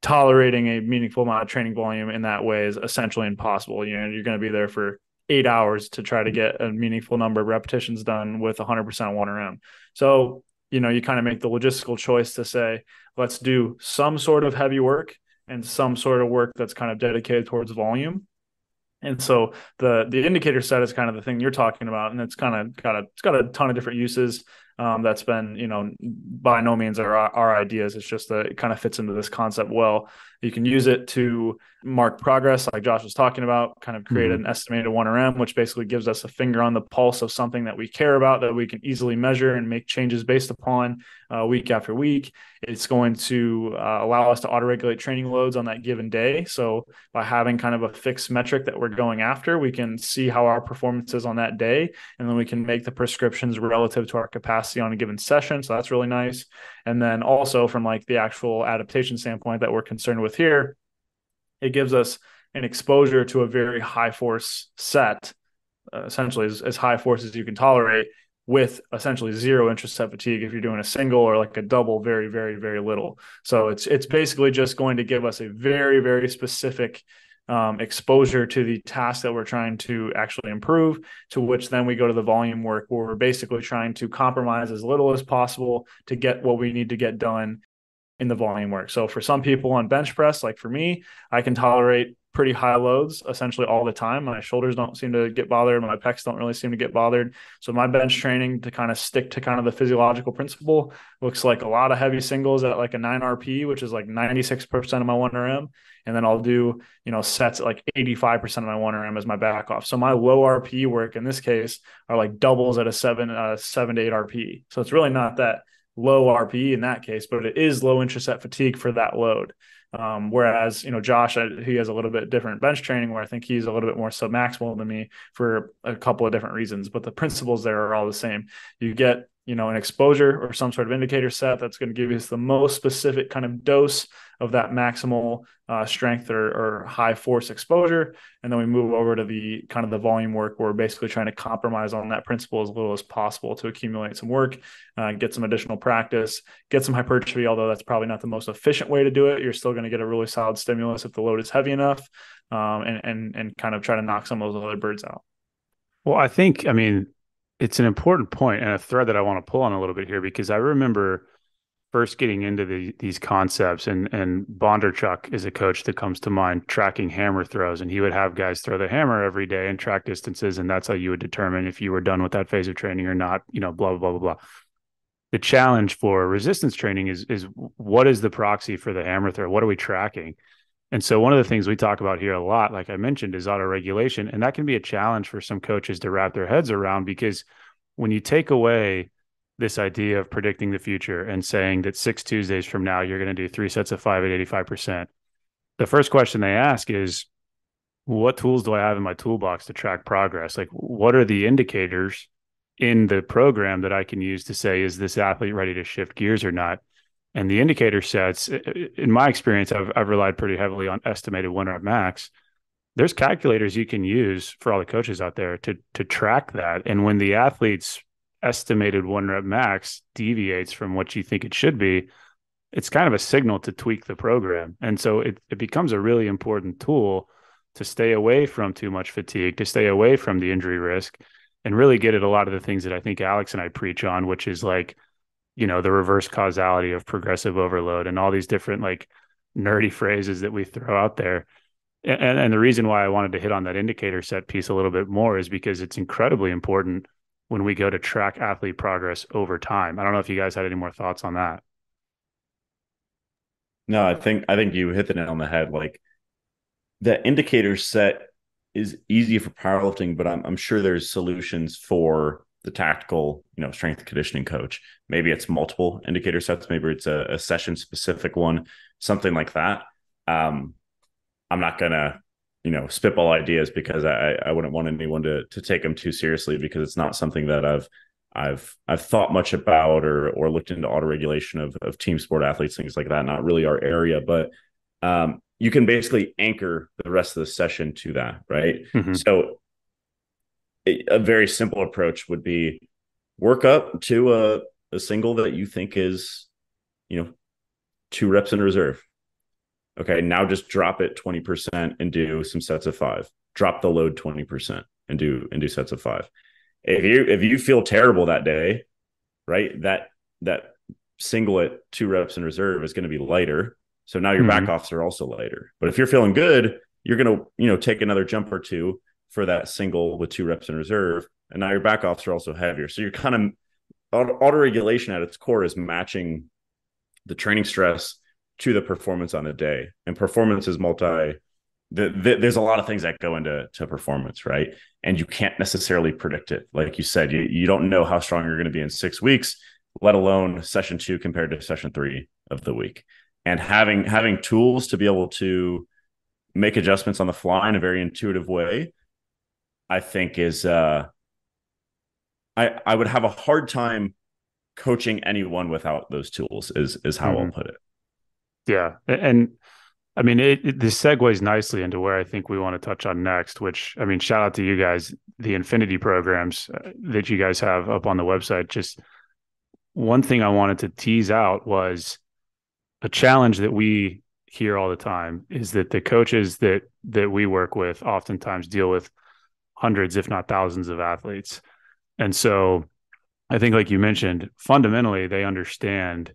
tolerating a meaningful amount of training volume in that way is essentially impossible. You're going to be there for 8 hours to try to get a meaningful number of repetitions done with 100% 1RM. So, you kind of make the logistical choice to say, let's do some sort of heavy work and some sort of work that's kind of dedicated towards volume. And so the indicator set is kind of the thing you're talking about, and it's kind of got a ton of different uses. That's been, by no means our ideas. It's just that it kind of fits into this concept well. You can use it to mark progress, like Josh was talking about, kind of create an estimated 1RM, which basically gives us a finger on the pulse of something that we care about, that we can easily measure and make changes based upon week after week. It's going to allow us to auto-regulate training loads on that given day. So by having kind of a fixed metric that we're going after, we can see how our performance is on that day, and then we can make the prescriptions relative to our capacity on a given session. So that's really nice. And then also from like the actual adaptation standpoint that we're concerned with here, it gives us an exposure to a very high force set, essentially as high force as you can tolerate, with essentially zero intraset fatigue if you're doing a single, or like a double, very, very, very little. So it's basically just going to give us a very, very specific exposure to the task that we're trying to actually improve, to which then we go to the volume work where we're basically trying to compromise as little as possible to get what we need to get done in the volume work. So for some people on bench press, like for me, I can tolerate pretty high loads essentially all the time. My shoulders don't seem to get bothered. My pecs don't really seem to get bothered. So my bench training, to kind of stick to kind of the physiological principle, looks like a lot of heavy singles at like a 9 RP, which is like 96% of my 1RM. And then I'll do, sets at like 85% of my 1RM as my back off. So my low RP work in this case are like doubles at a 7 to 8 RP. So it's really not that low RPE in that case, but it is low intraset fatigue for that load. Whereas, Josh, he has a little bit different bench training where I think he's a little bit more submaximal than me for a couple of different reasons, but the principles there are all the same. You get, an exposure or some sort of indicator set that's going to give you the most specific kind of dose of that maximal strength or high force exposure. And then we move over to the kind of the volume work where we're basically trying to compromise on that principle as little as possible to accumulate some work, get some additional practice, get some hypertrophy, although that's probably not the most efficient way to do it. You're still going to get a really solid stimulus if the load is heavy enough, and kind of try to knock some of those other birds out. Well, I mean, it's an important point and a thread that I want to pull on a little bit here, because I remember first getting into these concepts, and Bondarchuk is a coach that comes to mind, tracking hammer throws, and he would have guys throw the hammer every day and track distances, and that's how you would determine if you were done with that phase of training or not, blah, blah, blah, blah, blah. The challenge for resistance training is what is the proxy for the hammer throw? What are we tracking? And so one of the things we talk about here a lot, like I mentioned, is auto-regulation. And that can be a challenge for some coaches to wrap their heads around, because when you take away this idea of predicting the future and saying that 6 Tuesdays from now, you're going to do 3 sets of 5 at 85%, the first question they ask is, what tools do I have in my toolbox to track progress? Like, what are the indicators in the program that I can use to say, is this athlete ready to shift gears or not? And the indicator sets, in my experience, I've relied pretty heavily on estimated 1 rep max. There's calculators you can use for all the coaches out there to track that. And when the athlete's estimated 1 rep max deviates from what you think it should be, it's kind of a signal to tweak the program. And so it becomes a really important tool to stay away from too much fatigue, to stay away from the injury risk, and really get at a lot of the things that I think Alex and I preach on, which is like, the reverse causality of progressive overload and all these different like nerdy phrases that we throw out there. And the reason why I wanted to hit on that indicator set piece a little bit more is because it's incredibly important when we go to track athlete progress over time. I don't know if you guys had any more thoughts on that. No, I think you hit the nail on the head. Like, the indicator set is easy for powerlifting, but I'm sure there's solutions for the tactical, strength and conditioning coach. Maybe it's multiple indicator sets. Maybe it's a session specific one, something like that. I'm not gonna, spitball ideas, because I wouldn't want anyone to take them too seriously, because it's not something that I've thought much about or looked into auto-regulation of team sport athletes, things like that. Not really our area, but you can basically anchor the rest of the session to that, right? Mm-hmm. So a very simple approach would be work up to a single that you think is, 2 reps in reserve. Okay, now just drop it 20% and do some sets of 5. Drop the load 20% and do sets of 5. If you feel terrible that day, right, that single at 2 reps in reserve is going to be lighter. So now your back offs are also lighter. But if you're feeling good, you're going to, take another jump or two for that single with 2 reps in reserve. And now your back offs are also heavier. So you're kind of auto-regulation at its core is matching the training stress to the performance on the day. And performance is there's a lot of things that go into performance, right? And you can't necessarily predict it. Like you said, you don't know how strong you're going to be in 6 weeks, let alone session 2 compared to session 3 of the week. And having tools to be able to make adjustments on the fly in a very intuitive way, I think is I would have a hard time coaching anyone without those tools is how I'll put it. Yeah. And I mean, this segues nicely into where I think we want to touch on next, which, I mean, shout out to you guys. the Infinity programs that you guys have up on the website, just one thing I wanted to tease out was a challenge that we hear all the time is that the coaches that we work with oftentimes deal with hundreds, if not thousands of athletes. And so I think, like you mentioned, fundamentally, they understand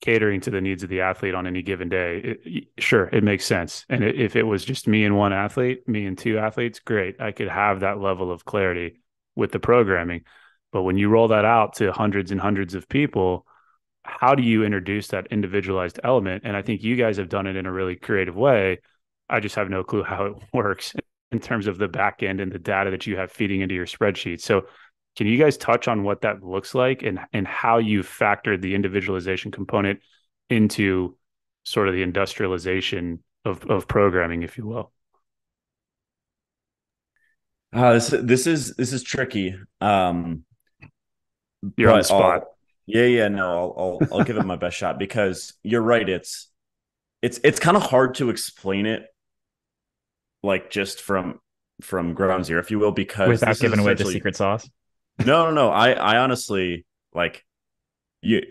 catering to the needs of the athlete on any given day. Sure, it makes sense. And if it was just me and one athlete, me and two athletes, great. I could have that level of clarity with the programming. But when you roll that out to hundreds and hundreds of people, how do you introduce that individualized element? And I think you guys have done it in a really creative way. I just have no clue how it works in terms of the back end and the data that you have feeding into your spreadsheet. So can you guys touch on what that looks like and how you factored the individualization component into sort of the industrialization of programming, if you will? This is tricky. You're on the spot. I'll give it my best shot, because you're right. It's kind of hard to explain it, like, just from ground zero, if you will, because without giving away the secret sauce. No. I honestly, like, you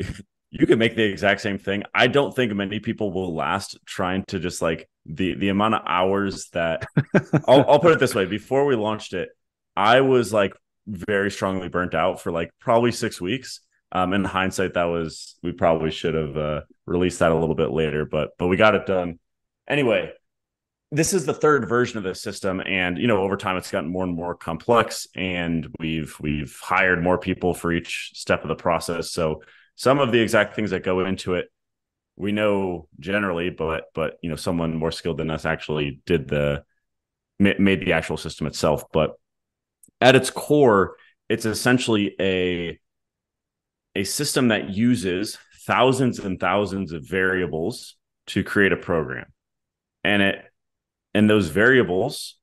can make the exact same thing. I don't think many people will last trying to just, like, the amount of hours that I'll put it this way. Before we launched it, I was, like, very strongly burnt out for, like, probably 6 weeks. In hindsight, we probably should have released that a little bit later, but we got it done. Anyway, this is the third version of this system, and over time it's gotten more and more complex, and we've hired more people for each step of the process. So some of the exact things that go into it we know generally, but someone more skilled than us actually made the actual system itself. But at its core, it's essentially a system that uses thousands and thousands of variables to create a program, and those variables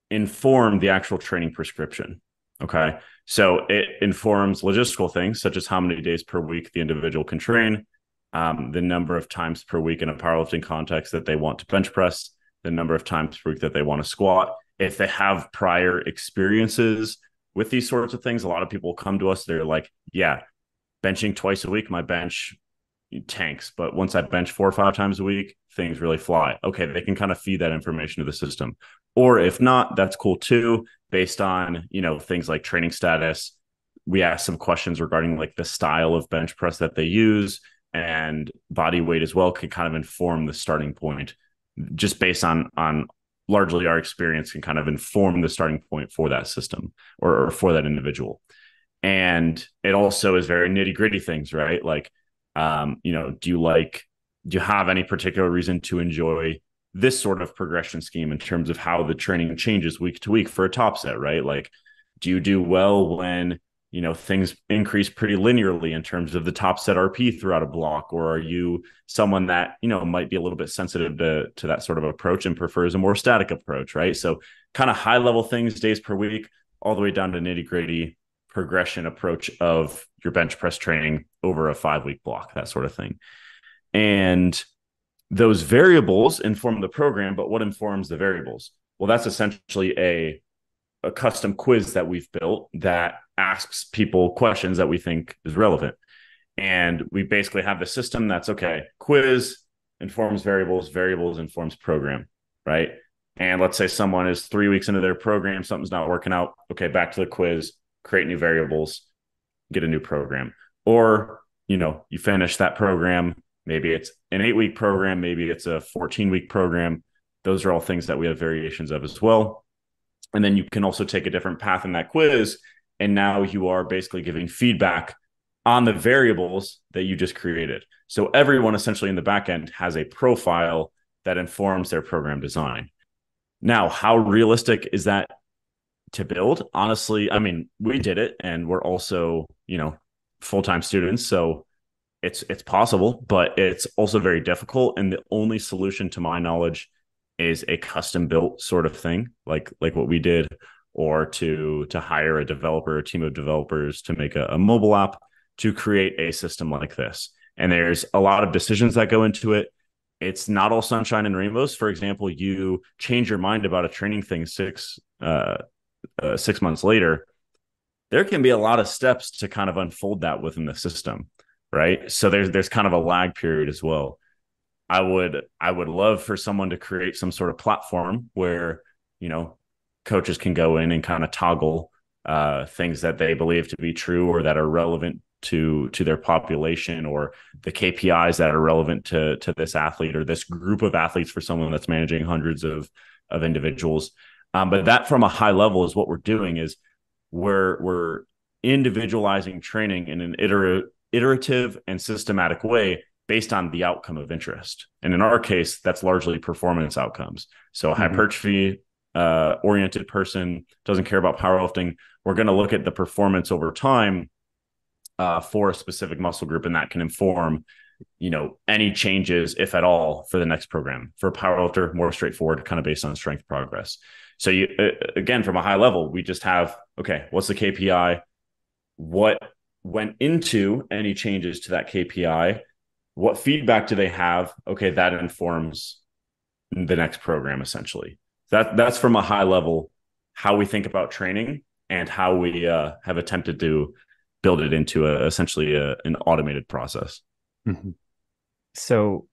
inform the actual training prescription. Okay. So it informs logistical things such as how many days per week the individual can train, the number of times per week in a powerlifting context that they want to bench press, the number of times per week that they want to squat. If they have prior experiences with these sorts of things, a lot of people come to us, they're like, yeah, benching twice a week, my bench tanks. But once I bench 4 or 5 times a week, things really fly. Okay, they can kind of feed that information to the system. Or if not, that's cool too, based on, things like training status. We ask some questions regarding, like, the style of bench press that they use, and body weight as well can kind of inform the starting point, just based on largely our experience, can kind of inform the starting point for that system or for that individual. And it also is very nitty gritty things, right? Like, do you have any particular reason to enjoy this sort of progression scheme in terms of how the training changes week to week for a top set, right? Like, do you do well when, things increase pretty linearly in terms of the top set RP throughout a block? Or are you someone that, might be a little bit sensitive to that sort of approach and prefers a more static approach, right? So kind of high level things, days per week, all the way down to nitty gritty progression approach of your bench press training over a 5-week block, that sort of thing. And those variables inform the program, but what informs the variables? Well, that's essentially a custom quiz that we've built that asks people questions that we think is relevant. And we basically have the system that's, okay, quiz informs variables, variables informs program, right? And let's say someone is 3 weeks into their program, something's not working out. Okay, back to the quiz, create new variables, get a new program. Or, you finish that program, maybe it's an 8-week program, maybe it's a 14-week program. Those are all things that we have variations of as well. And then you can also take a different path in that quiz, and now you are basically giving feedback on the variables that you just created. So everyone essentially in the back end has a profile that informs their program design. Now, how realistic is that to build? Honestly, I mean, we did it, and we're also, full-time students, so it's possible, but it's also very difficult. And the only solution, to my knowledge, is a custom built sort of thing, like what we did, or to hire a developer, a team of developers to make a mobile app to create a system like this. And there's a lot of decisions that go into it. It's not all sunshine and rainbows. For example, you change your mind about a training thing 6 months later, there can be a lot of steps to kind of unfold that within the system, right? So there's kind of a lag period as well. I would love for someone to create some sort of platform where, coaches can go in and kind of toggle things that they believe to be true or that are relevant to their population, or the KPIs that are relevant to this athlete or this group of athletes for someone that's managing hundreds of individuals. But that from a high level is what we're doing is we're individualizing training in an iterative and systematic way based on the outcome of interest. And in our case, that's largely performance outcomes. So a hypertrophy oriented person doesn't care about powerlifting. We're going to look at the performance over time for a specific muscle group, and that can inform, any changes, if at all, for the next program. For a powerlifter, more straightforward, kind of based on strength progress. So you, again, from a high level, we just have, okay, what's the KPI? What went into any changes to that KPI? What feedback do they have? Okay, that informs the next program, essentially. That's from a high level how we think about training and how we have attempted to build it into essentially an automated process. Mm-hmm. So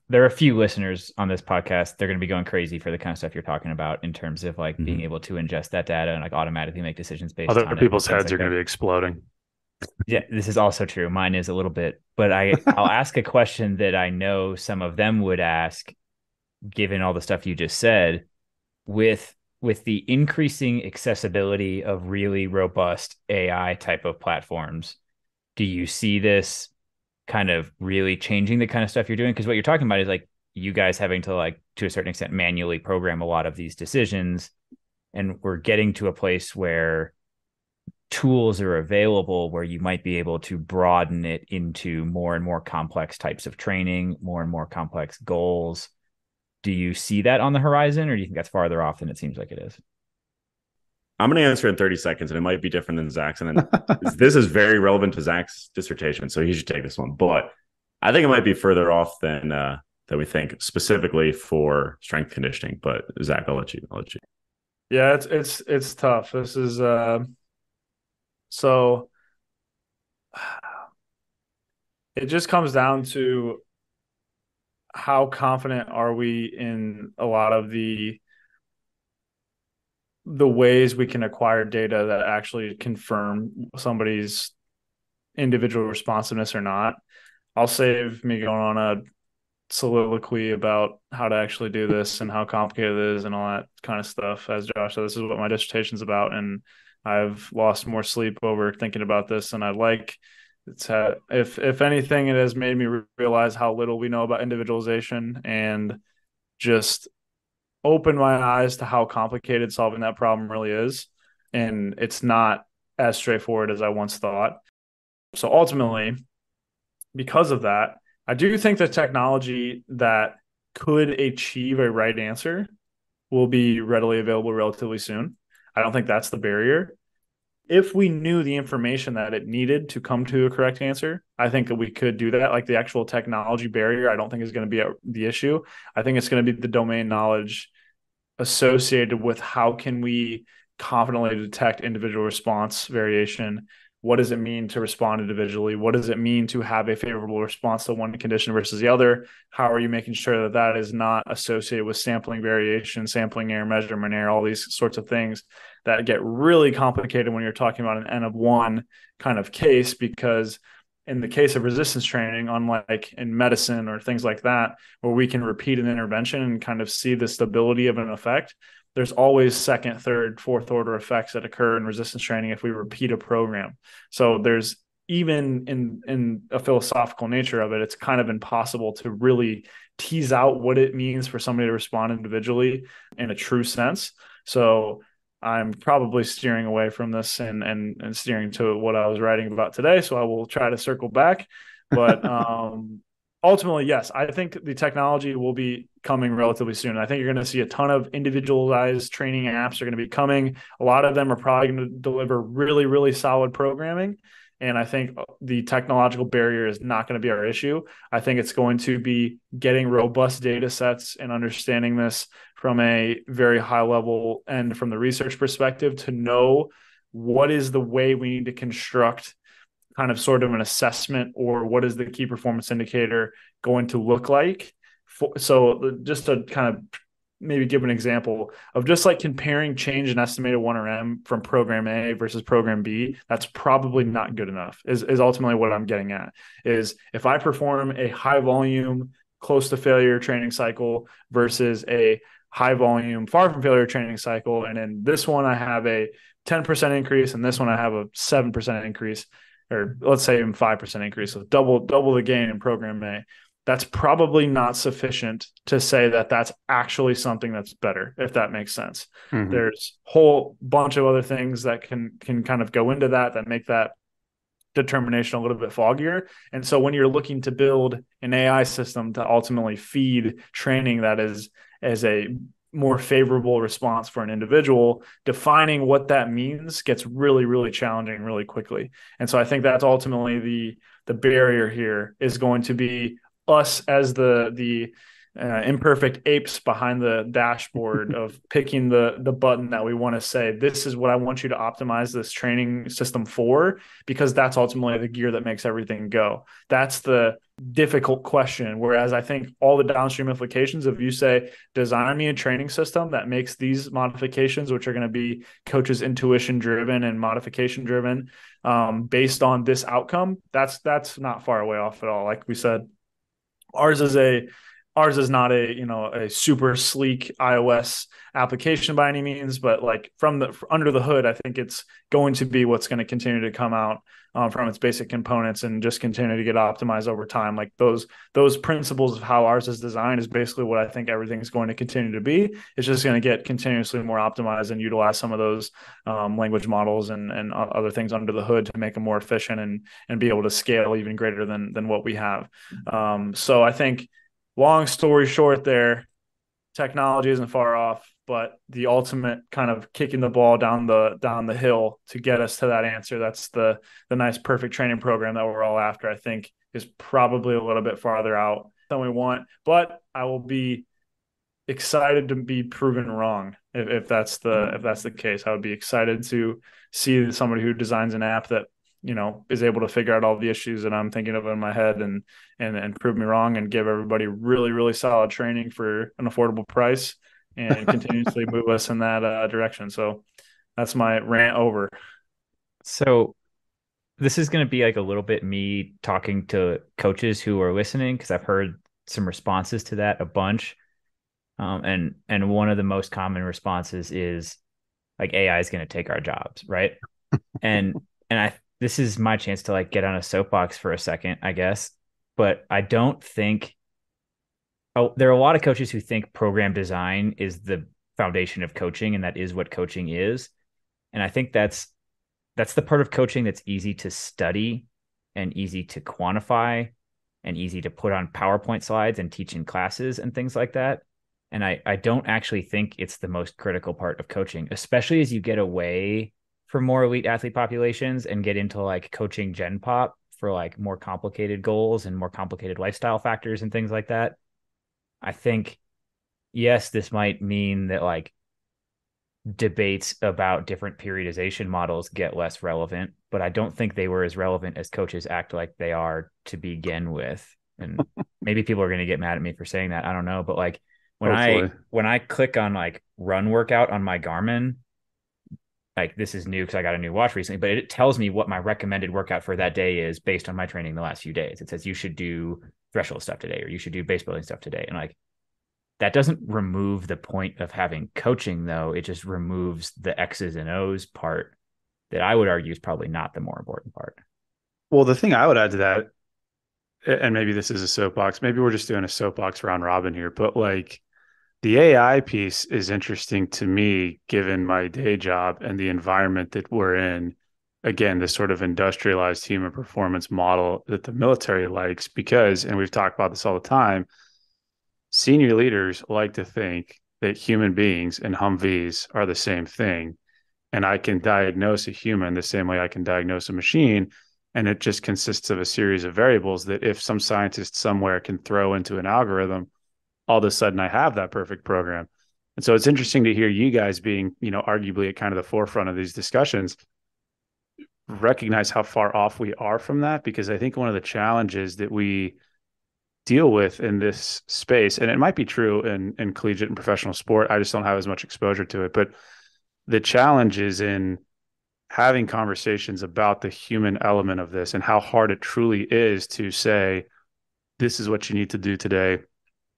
there are a few listeners on this podcast. They're going to be going crazy for the kind of stuff you're talking about in terms of like being able to ingest that data and like automatically make decisions based on it. Other people's heads are going to be exploding. Yeah, this is also true. Mine is a little bit, but I'll ask a question that I know some of them would ask, given all the stuff you just said. With the increasing accessibility of really robust AI type of platforms, do you see this kind of really changing the kind of stuff you're doing? Because what you're talking about is like you guys having to, like, to a certain extent, manually program a lot of these decisions, and we're getting to a place where tools are available where you might be able to broaden it into more and more complex types of training, more and more complex goals. Do you see that on the horizon, or do you think that's farther off than it seems like it is? I'm going to answer in 30 seconds, and it might be different than Zach's. And then this is very relevant to Zach's dissertation, so he should take this one. But I think it might be further off than we think, specifically for strength conditioning. But Zach, I'll let you. Yeah, it's tough. This is so it just comes down to how confident are we in a lot of the ways we can acquire data that actually confirm somebody's individual responsiveness or not. I'll save me going on a soliloquy about how to actually do this and how complicated it is and all that kind of stuff. As Josh said, this is what my dissertation's about, and I've lost more sleep over thinking about this than I'd like. If anything, it has made me realize how little we know about individualization, and just open my eyes to how complicated solving that problem really is. And it's not as straightforward as I once thought. So ultimately, because of that, I do think the technology that could achieve a right answer will be readily available relatively soon. I don't think that's the barrier. If we knew the information that it needed to come to a correct answer, I think that we could do that. Like, the actual technology barrier, I don't think is going to be the issue. I think it's going to be the domain knowledge associated with how can we confidently detect individual response variation. What does it mean to respond individually? What does it mean to have a favorable response to one condition versus the other? How are you making sure that that is not associated with sampling variation, sampling error, measurement error, all these sorts of things that get really complicated when you're talking about an N of one kind of case? Because in the case of resistance training, unlike in medicine or things like that, where we can repeat an intervention and kind of see the stability of an effect, there's always second, third, fourth order effects that occur in resistance training if we repeat a program. So there's, even in a philosophical nature of it, it's kind of impossible to really tease out what it means for somebody to respond individually in a true sense. So I'm probably steering away from this and steering to what I was writing about today. So I will try to circle back. But ultimately, yes, I think the technology will be coming relatively soon. I think you're going to see a ton of individualized training apps are going to be coming. A lot of them are probably going to deliver really, really solid programming. And I think the technological barrier is not going to be our issue. I think it's going to be getting robust data sets and understanding this from a very high level and from the research perspective to know what is the way we need to construct kind of sort of an assessment, or what is the key performance indicator going to look like. So just to kind of maybe give an example of just like comparing change in estimated 1RM from program A versus program B, that's probably not good enough is ultimately what I'm getting at. Is if I perform a high volume, close to failure training cycle versus a high volume, far from failure training cycle, and in this one I have a 10% increase, and this one I have a 7% increase, or let's say even 5% increase, so double the gain in program A. That's probably not sufficient to say that that's actually something that's better, if that makes sense. Mm-hmm. There's a whole bunch of other things that can kind of go into that make that determination a little bit foggier. And so when you're looking to build an AI system to ultimately feed training that is as a more favorable response for an individual, defining what that means gets really, really challenging really quickly. And so I think that's ultimately the barrier here is going to be us as the imperfect apes behind the dashboard of picking the button that we want to say, this is what I want you to optimize this training system for, because that's ultimately the gear that makes everything go. That's the difficult question. Whereas I think all the downstream implications of you say, design me a training system that makes these modifications, which are going to be coaches' intuition driven and modification driven, based on this outcome, that's not far away off at all. Like we said, ours is not a super sleek iOS application by any means, but like from under the hood, I think it's going to be what's going to continue to come out from its basic components and just continue to get optimized over time. Like those principles of how ours is designed is basically what I think everything's going to continue to be. It's just going to get continuously more optimized and utilize some of those language models and other things under the hood to make them more efficient and be able to scale even greater than what we have. So I think, long story short there, technology isn't far off, but the ultimate kind of kicking the ball down the hill to get us to that answer, that's the nice perfect training program that we're all after, I think is probably a little bit farther out than we want. But I will be excited to be proven wrong if that's the case. I would be excited to see somebody who designs an app that is able to figure out all the issues that I'm thinking of in my head and prove me wrong and give everybody really, really solid training for an affordable price and continuously move us in that direction. So that's my rant over. So this is going to be like a little bit me talking to coaches who are listening, because I've heard some responses to that a bunch. And one of the most common responses is like, AI is going to take our jobs, right? and this is my chance to like get on a soapbox for a second, I guess. But I don't think, there are a lot of coaches who think program design is the foundation of coaching, and that is what coaching is. And I think that's the part of coaching that's easy to study and easy to quantify and easy to put on PowerPoint slides and teach in classes and things like that. And I don't actually think it's the most critical part of coaching, especially as you get away from more elite athlete populations and get into like coaching gen pop for like more complicated goals and more complicated lifestyle factors and things like that. I think, yes, this might mean that like debates about different periodization models get less relevant, but I don't think they were as relevant as coaches act like they are to begin with. And maybe people are going to get mad at me for saying that. I don't know. But like when I click on like run workout on my Garmin, like this is new because I got a new watch recently, but it tells me what my recommended workout for that day is based on my training the last few days. It says you should do threshold stuff today, or you should do base building stuff today. And like, that doesn't remove the point of having coaching though. It just removes the X's and O's part that I would argue is probably not the more important part. Well, the thing I would add to that, and maybe this is a soapbox, maybe we're just doing a soapbox round robin here, but like, the AI piece is interesting to me, given my day job and the environment that we're in. Again, this sort of industrialized human performance model that the military likes, because, and we've talked about this all the time, senior leaders like to think that human beings and Humvees are the same thing. And I can diagnose a human the same way I can diagnose a machine. And it just consists of a series of variables that if some scientist somewhere can throw into an algorithm, all of a sudden I have that perfect program. And so it's interesting to hear you guys being, arguably at kind of the forefront of these discussions, recognize how far off we are from that, because I think one of the challenges that we deal with in this space, and it might be true in collegiate and professional sport, I just don't have as much exposure to it, but the challenge is in having conversations about the human element of this and how hard it truly is to say, this is what you need to do today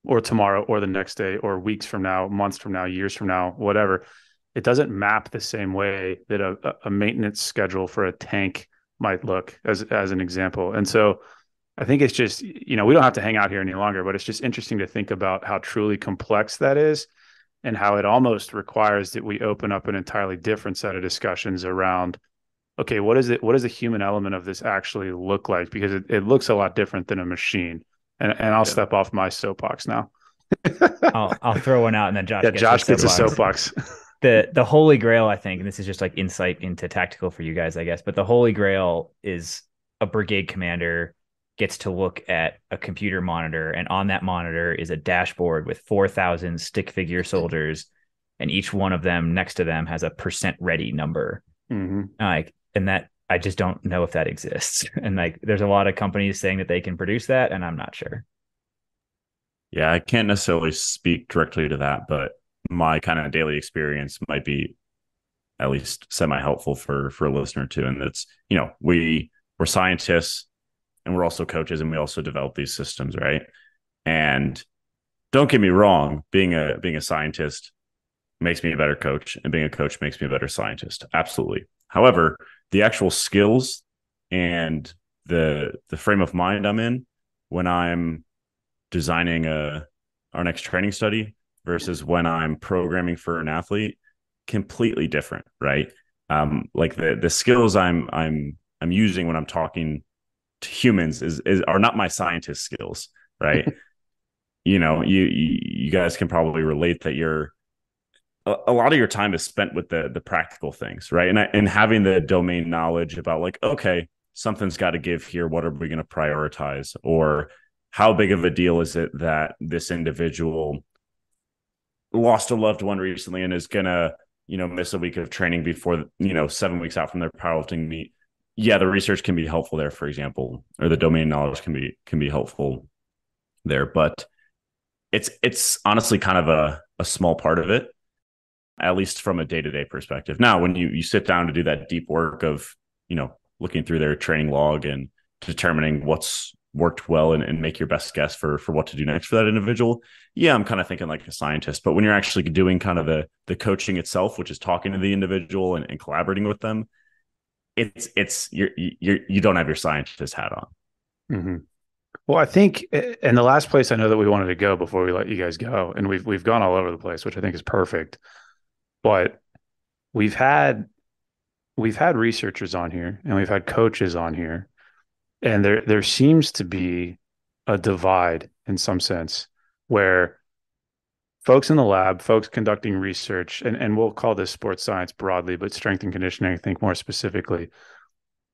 or tomorrow or the next day or weeks from now, months from now, years from now, whatever. It doesn't map the same way that a maintenance schedule for a tank might look, as an example. And so I think it's just, we don't have to hang out here any longer, but it's just interesting to think about how truly complex that is and how it almost requires that we open up an entirely different set of discussions around, okay, what is it? What does the human element of this actually look like? Because it looks a lot different than a machine. And I'll step off my soapbox now. I'll throw one out, and then Josh Yeah, gets Josh his gets a soapbox. The holy grail, I think, and this is just like insight into tactical for you guys, I guess, but the holy grail is a brigade commander gets to look at a computer monitor, and on that monitor is a dashboard with 4,000 stick figure soldiers, and each one of them next to them has a percent ready number. Like, and that, I just don't know if that exists. And like, there's a lot of companies saying that they can produce that, and I'm not sure. Yeah, I can't necessarily speak directly to that, but my kind of daily experience might be at least semi-helpful for a listener too. And it's, we're scientists and we're also coaches, and we also develop these systems, right? And don't get me wrong, being a scientist makes me a better coach, and being a coach makes me a better scientist. Absolutely. However, the actual skills and the frame of mind I'm in when I'm designing our next training study versus when I'm programming for an athlete, completely different, right? Like the skills I'm using when I'm talking to humans are not my scientist skills, right? You guys can probably relate that a lot of your time is spent with the practical things, right? And having the domain knowledge about like, okay, something's got to give here. What are we going to prioritize? Or how big of a deal is it that this individual lost a loved one recently and is going to, miss a week of training before, 7 weeks out from their powerlifting meet? Yeah, the research can be helpful there, for example, or the domain knowledge can be helpful there. But it's honestly kind of a small part of it, at least from a day-to-day perspective. Now, when you sit down to do that deep work of, looking through their training log and determining what's worked well and make your best guess for what to do next for that individual, yeah, I'm kind of thinking like a scientist. But when you're actually doing kind of the coaching itself, which is talking to the individual and collaborating with them, you don't have your scientist hat on. Mm-hmm. Well, I think, and the last place I know that we wanted to go before we let you guys go, and we've gone all over the place, which I think is perfect, but we've had researchers on here and we've had coaches on here, and there seems to be a divide in some sense where folks in the lab, folks conducting research, and we'll call this sports science broadly, but strength and conditioning, I think more specifically,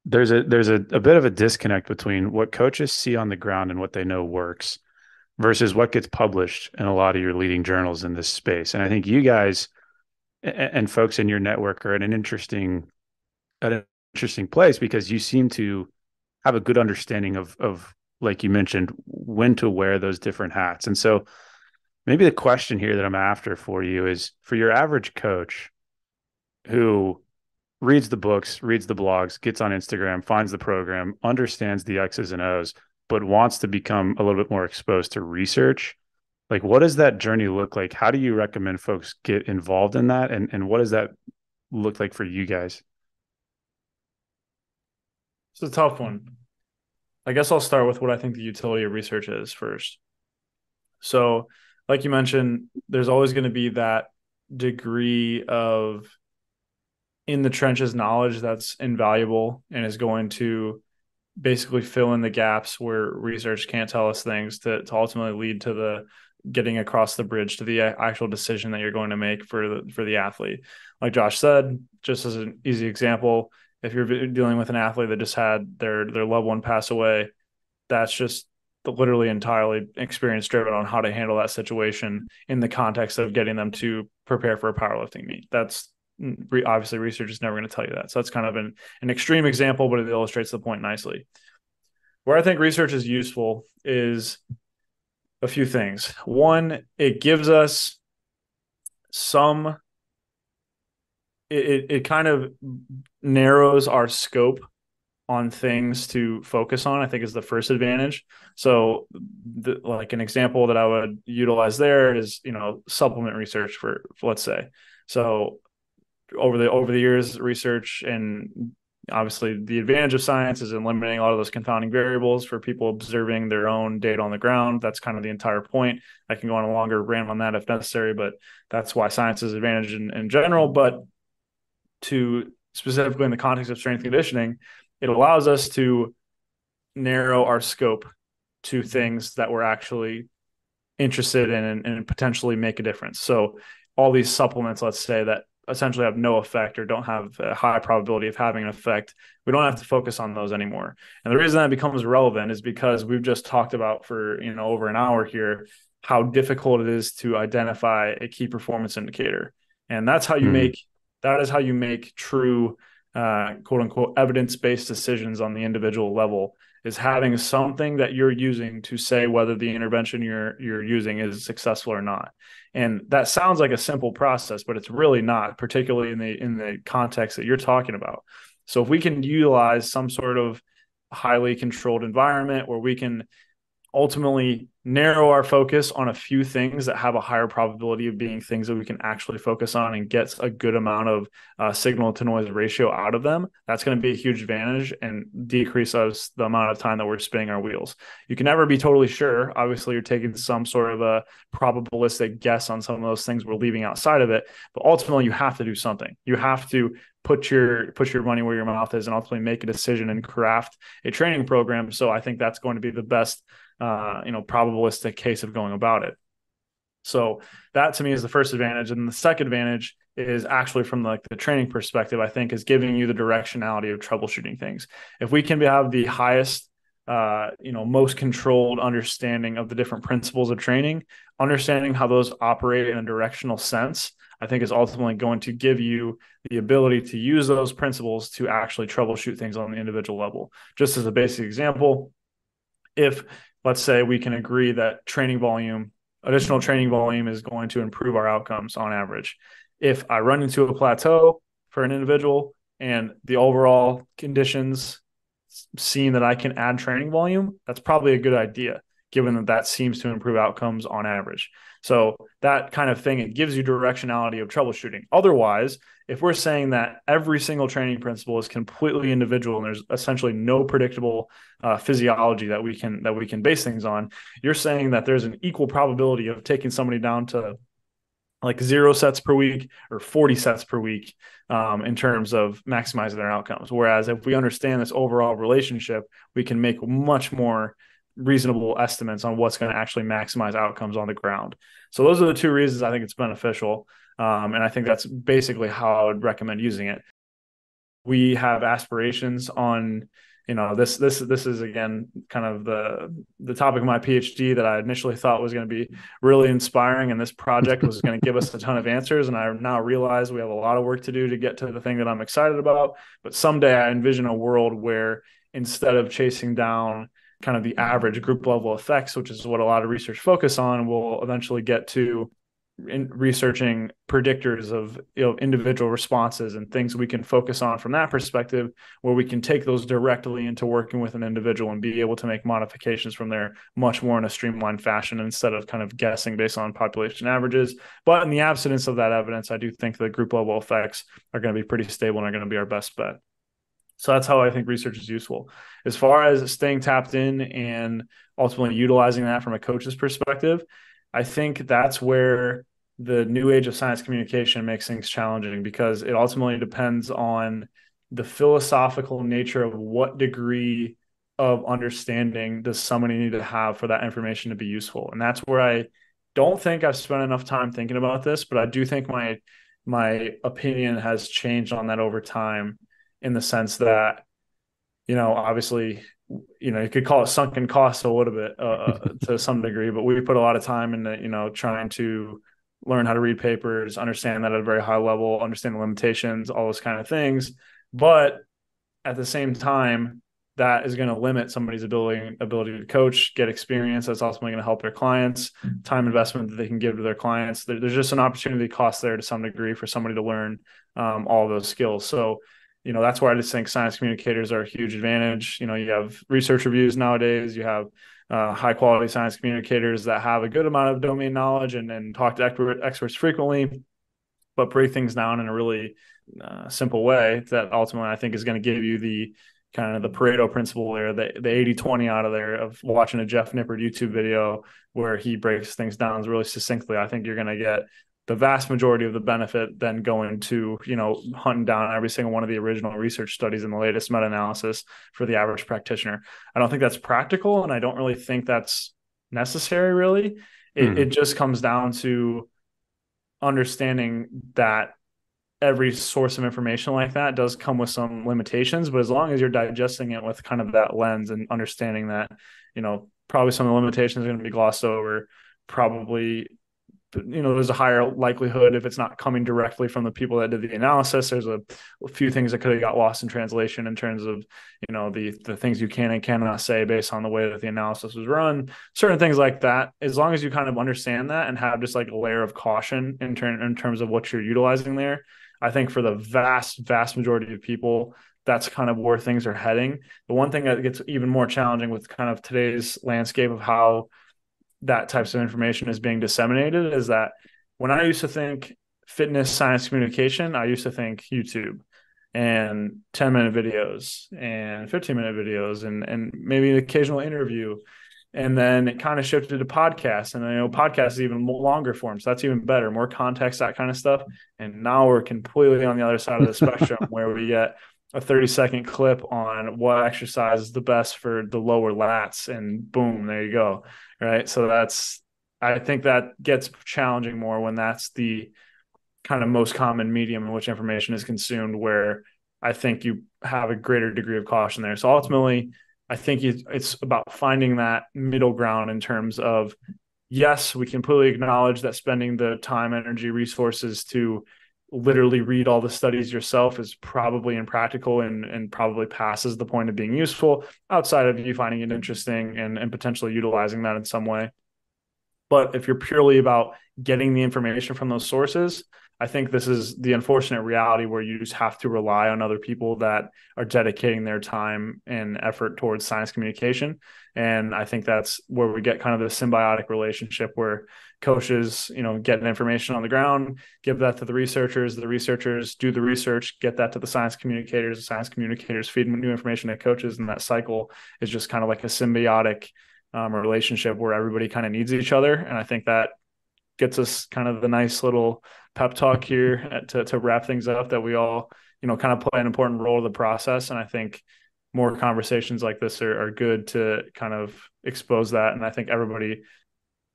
there's a bit of a disconnect between what coaches see on the ground and what they know works versus what gets published in a lot of your leading journals in this space. And I think you guys and folks in your network are at an interesting place, because you seem to have a good understanding of like you mentioned, when to wear those different hats. And so maybe the question here that I'm after for you is, for your average coach who reads the books, reads the blogs, gets on Instagram, finds the program, understands the X's and O's, but wants to become a little bit more exposed to research, like, what does that journey look like? How do you recommend folks get involved in that? And what does that look like for you guys? It's a tough one. I guess I'll start with what I think the utility of research is first. So, like you mentioned, there's always going to be that degree of in the trenches knowledge that's invaluable and is going to basically fill in the gaps where research can't tell us things to ultimately lead to the getting across the bridge to the actual decision that you're going to make for the athlete. Like Josh said, just as an easy example, If you're dealing with an athlete that just had their loved one pass away, that's just literally entirely experience driven on how to handle that situation in the context of getting them to prepare for a powerlifting meet. That's obviously research is never going to tell you that. So that's kind of an extreme example, but it illustrates the point nicely. Where I think research is useful is a few things. One, it gives us it kind of narrows our scope on things to focus on, I think, is the first advantage. So like an example that I would utilize there is, supplement research for let's say. So over the years, research, and obviously the advantage of science is in limiting a lot of those confounding variables for people observing their own data on the ground. That's kind of the entire point. I can go on a longer rant on that if necessary, but that's why science is advantage in general. But to specifically in the context of strength conditioning, it allows us to narrow our scope to things that we're actually interested in and potentially make a difference. So all these supplements, let's say, that essentially have no effect or don't have a high probability of having an effect, we don't have to focus on those anymore. And the reason that becomes relevant is because we've just talked about for over an hour here how difficult it is to identify a key performance indicator. And that's how you make true quote unquote evidence-based decisions on the individual level, is having something that you're using to say whether the intervention you're using is successful or not. And that sounds like a simple process, but it's really not, particularly in the context that you're talking about. So if we can utilize some sort of highly controlled environment where we can ultimately narrow our focus on a few things that have a higher probability of being things that we can actually focus on and get a good amount of signal to noise ratio out of them, that's going to be a huge advantage and decrease us the amount of time that we're spinning our wheels. You can never be totally sure. Obviously, you're taking some sort of a probabilistic guess on some of those things we're leaving outside of it, but ultimately you have to do something. You have to put your money where your mouth is and ultimately make a decision and craft a training program. So I think that's going to be the best probabilistic case of going about it. So that to me is the first advantage. And the second advantage is actually from the training perspective, I think, is giving you the directionality of troubleshooting things. If we can have the highest, most controlled understanding of the different principles of training, understanding how those operate in a directional sense, I think is ultimately going to give you the ability to use those principles to actually troubleshoot things on the individual level. Just as a basic example, if let's say we can agree that additional training volume is going to improve our outcomes on average. If I run into a plateau for an individual and the overall conditions seem that I can add training volume, that's probably a good idea, given that seems to improve outcomes on average. So that kind of thing, it gives you directionality of troubleshooting. Otherwise, if we're saying that every single training principle is completely individual and there's essentially no predictable physiology that we can base things on, you're saying that there's an equal probability of taking somebody down to like 0 sets per week or 40 sets per week in terms of maximizing their outcomes. Whereas if we understand this overall relationship, we can make much more reasonable estimates on what's going to actually maximize outcomes on the ground. So those are the two reasons I think it's beneficial. And I think that's basically how I would recommend using it. We have aspirations on, this is again, kind of the topic of my PhD that I initially thought was going to be really inspiring. And this project was going to give us a ton of answers. And I now realize we have a lot of work to do to get to the thing that I'm excited about. But someday I envision a world where instead of chasing down kind of the average group level effects, which is what a lot of research focus on, we'll eventually get to in researching predictors of individual responses and things we can focus on from that perspective, where we can take those directly into working with an individual and be able to make modifications from there much more in a streamlined fashion instead of kind of guessing based on population averages. But in the absence of that evidence, I do think the group level effects are going to be pretty stable and are going to be our best bet. So that's how I think research is useful. As far as staying tapped in and ultimately utilizing that from a coach's perspective, I think that's where the new age of science communication makes things challenging, because it ultimately depends on the philosophical nature of what degree of understanding does somebody need to have for that information to be useful. And that's where I don't think I've spent enough time thinking about this, but I do think my opinion has changed on that over time. in the sense that, obviously, you could call it sunken costs a little bit to some degree, but we put a lot of time into, trying to learn how to read papers, understand that at a very high level, understand the limitations, all those kind of things. But at the same time, that is going to limit somebody's ability to coach, get experience. That's ultimately going to help their clients, time investment that they can give to their clients. There's just an opportunity cost there to some degree for somebody to learn all those skills. So, that's where I just think science communicators are a huge advantage. You have research reviews nowadays. You have high quality science communicators that have a good amount of domain knowledge and talk to experts frequently, but break things down in a really simple way that ultimately I think is going to give you the kind of the Pareto principle there, the 80-20 out of there of watching a Jeff Nippard YouTube video where he breaks things down really succinctly. I think you're going to get the vast majority of the benefit than going to, hunting down every single one of the original research studies in the latest meta-analysis for the average practitioner. I don't think that's practical, and I don't really think that's necessary, really. It just comes down to understanding that every source of information like that does come with some limitations, but as long as you're digesting it with kind of that lens and understanding that, probably some of the limitations are going to be glossed over, probably, there's a higher likelihood if it's not coming directly from the people that did the analysis. There's a few things that could have got lost in translation in terms of, the things you can and cannot say based on the way that the analysis was run, certain things like that. As long as you kind of understand that and have just like a layer of caution in terms of what you're utilizing there, I think for the vast, vast majority of people, that's kind of where things are heading. The one thing that gets even more challenging with kind of today's landscape of how that types of information is being disseminated is that when I used to think fitness science communication, I used to think YouTube and 10-minute videos and 15-minute videos and maybe an occasional interview. And then it kind of shifted to podcasts, and podcasts is even longer form. So that's even better, more context, that kind of stuff. And now we're completely on the other side of the spectrum where we get a 30-second clip on what exercise is the best for the lower lats, and boom, there you go. Right. So I think that gets challenging more when that's the kind of most common medium in which information is consumed, where I think you have a greater degree of caution there. So ultimately, I think it's about finding that middle ground in terms of, yes, we completely acknowledge that spending the time, energy, resources to literally read all the studies yourself is probably impractical and probably passes the point of being useful outside of you finding it interesting and potentially utilizing that in some way. But if you're purely about getting the information from those sources, I think this is the unfortunate reality where you just have to rely on other people that are dedicating their time and effort towards science communication. And I think that's where we get kind of the symbiotic relationship where coaches, get information on the ground, give that to the researchers do the research, get that to the science communicators feed new information to coaches. And that cycle is just kind of like a symbiotic relationship where everybody kind of needs each other. And I think that gets us kind of the nice little pep talk here to wrap things up, that we all, kind of play an important role in the process. And I think more conversations like this are good to kind of expose that. And I think everybody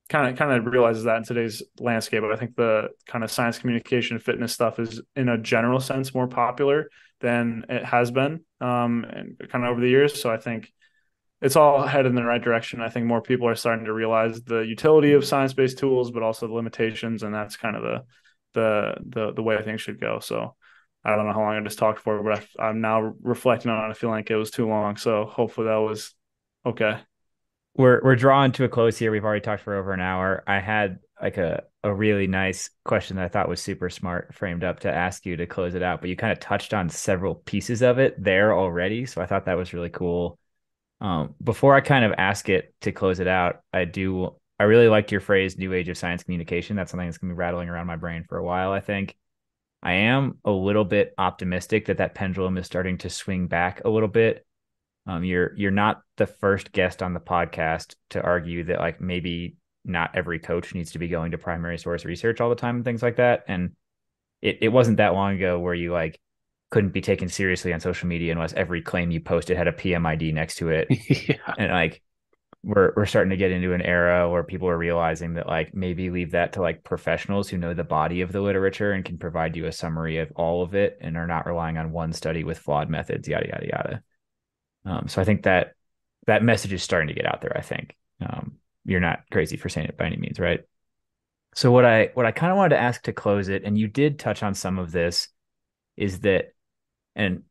kind of realizes that in today's landscape. But I think the kind of science communication fitness stuff is in a general sense more popular than it has been and kind of over the years. So I think it's all headed in the right direction. I think more people are starting to realize the utility of science-based tools, but also the limitations. And that's kind of the way things should go. So I don't know how long I just talked for, but I'm now reflecting on it. I feel like it was too long. So hopefully that was okay. We're drawing to a close here. We've already talked for over an hour. I had like a really nice question that I thought was super smart framed up to ask you to close it out, but you kind of touched on several pieces of it there already. So I thought that was really cool. Before I kind of ask it to close it out, I really liked your phrase, new age of science communication. That's something that's going to be rattling around my brain for a while. I think I am a little bit optimistic that pendulum is starting to swing back a little bit. You're not the first guest on the podcast to argue that like maybe not every coach needs to be going to primary source research all the time and things like that. And it wasn't that long ago where you like couldn't be taken seriously on social media unless every claim you posted had a PMID next to it. Yeah. And like, we're starting to get into an era where people are realizing that like maybe leave that to like professionals who know the body of the literature and can provide you a summary of all of it and are not relying on one study with flawed methods, yada yada yada. So I think that that message is starting to get out there. I think you're not crazy for saying it by any means, right? So what I kind of wanted to ask to close it, and you did touch on some of this, is that, and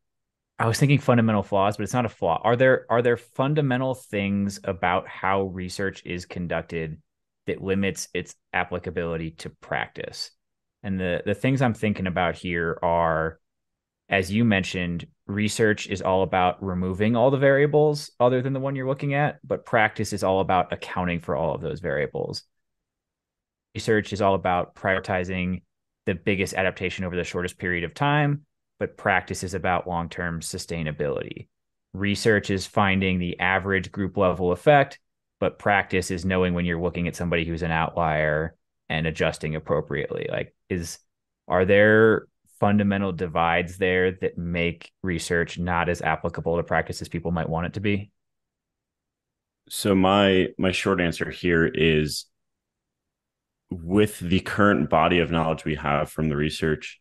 I was thinking fundamental flaws, but it's not a flaw. Are there fundamental things about how research is conducted that limits its applicability to practice? And the things I'm thinking about here are, as you mentioned, research is all about removing all the variables other than the one you're looking at, but practice is all about accounting for all of those variables. Research is all about prioritizing the biggest adaptation over the shortest period of time, but practice is about long-term sustainability. Research is finding the average group level effect, but practice is knowing when you're looking at somebody who's an outlier and adjusting appropriately. Like, are there fundamental divides there that make research not as applicable to practice as people might want it to be? So my short answer here is, with the current body of knowledge we have from the research,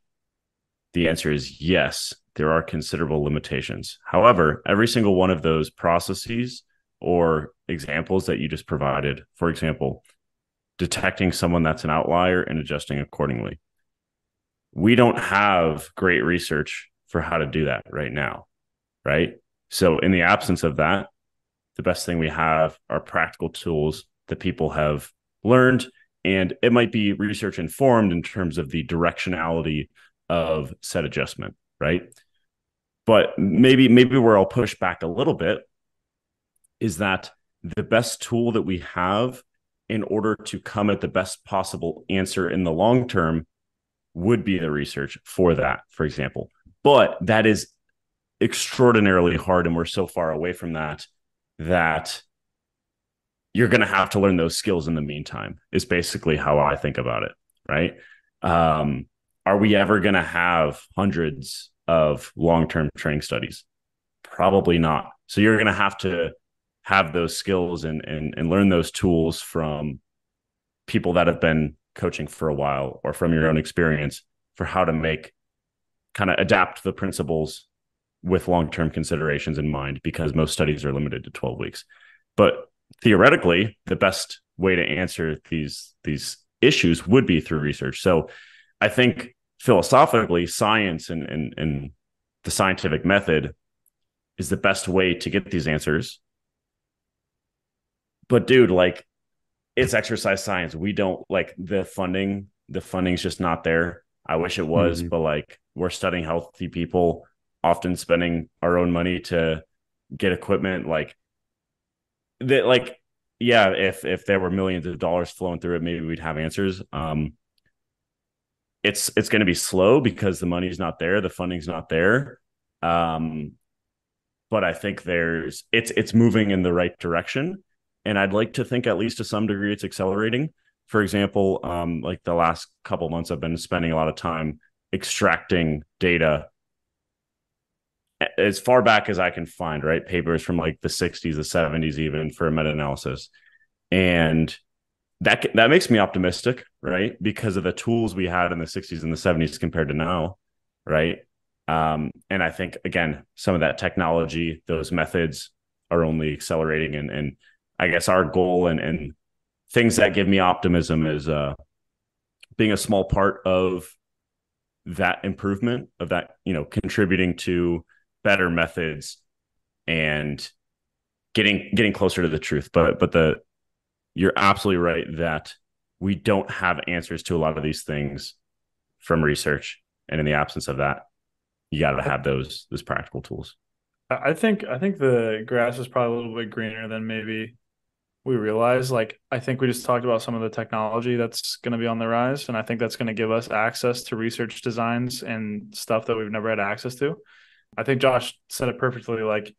the answer is yes, there are considerable limitations. However, every single one of those processes or examples that you just provided, for example, detecting someone that's an outlier and adjusting accordingly, we don't have great research for how to do that right now, right? So in the absence of that, the best thing we have are practical tools that people have learned, and it might be research informed in terms of the directionality of set adjustment, right? But maybe where I'll push back a little bit is that the best tool that we have in order to come at the best possible answer in the long term would be the research for that, for example. But that is extraordinarily hard, and we're so far away from that you're going to have to learn those skills in the meantime, is basically how I think about it, right? Are we ever going to have hundreds of long-term training studies? Probably not. So you're going to have those skills and learn those tools from people that have been coaching for a while, or from your own experience, for how to kind of adapt the principles with long-term considerations in mind, because most studies are limited to 12 weeks. But theoretically, the best way to answer these issues would be through research. So I think philosophically, science and the scientific method is the best way to get these answers. But dude, like, it's exercise science. We don't like the funding's just not there. I wish it was, but like, we're studying healthy people, often spending our own money to get equipment. Like that, like, yeah, if there were millions of dollars flowing through it, maybe we'd have answers. It's going to be slow because the money's not there, the funding's not there. But I think it's moving in the right direction. And I'd like to think, at least to some degree, it's accelerating. For example, like the last couple of months, I've been spending a lot of time extracting data as far back as I can find, right? Papers from like the 60s, the 70s, even, for a meta-analysis. And that makes me optimistic, right? Because of the tools we had in the 60s and the 70s compared to now, right? And I think, again, some of that technology, those methods are only accelerating. And I guess our goal and things that give me optimism is being a small part of that improvement, of that, contributing to better methods and getting closer to the truth. But you're absolutely right that we don't have answers to a lot of these things from research. And in the absence of that, you got to have those practical tools. I think the grass is probably a little bit greener than maybe we realize. Like, I think we just talked about some of the technology that's going to be on the rise, and I think that's going to give us access to research designs and stuff that we've never had access to. I think Josh said it perfectly. Like,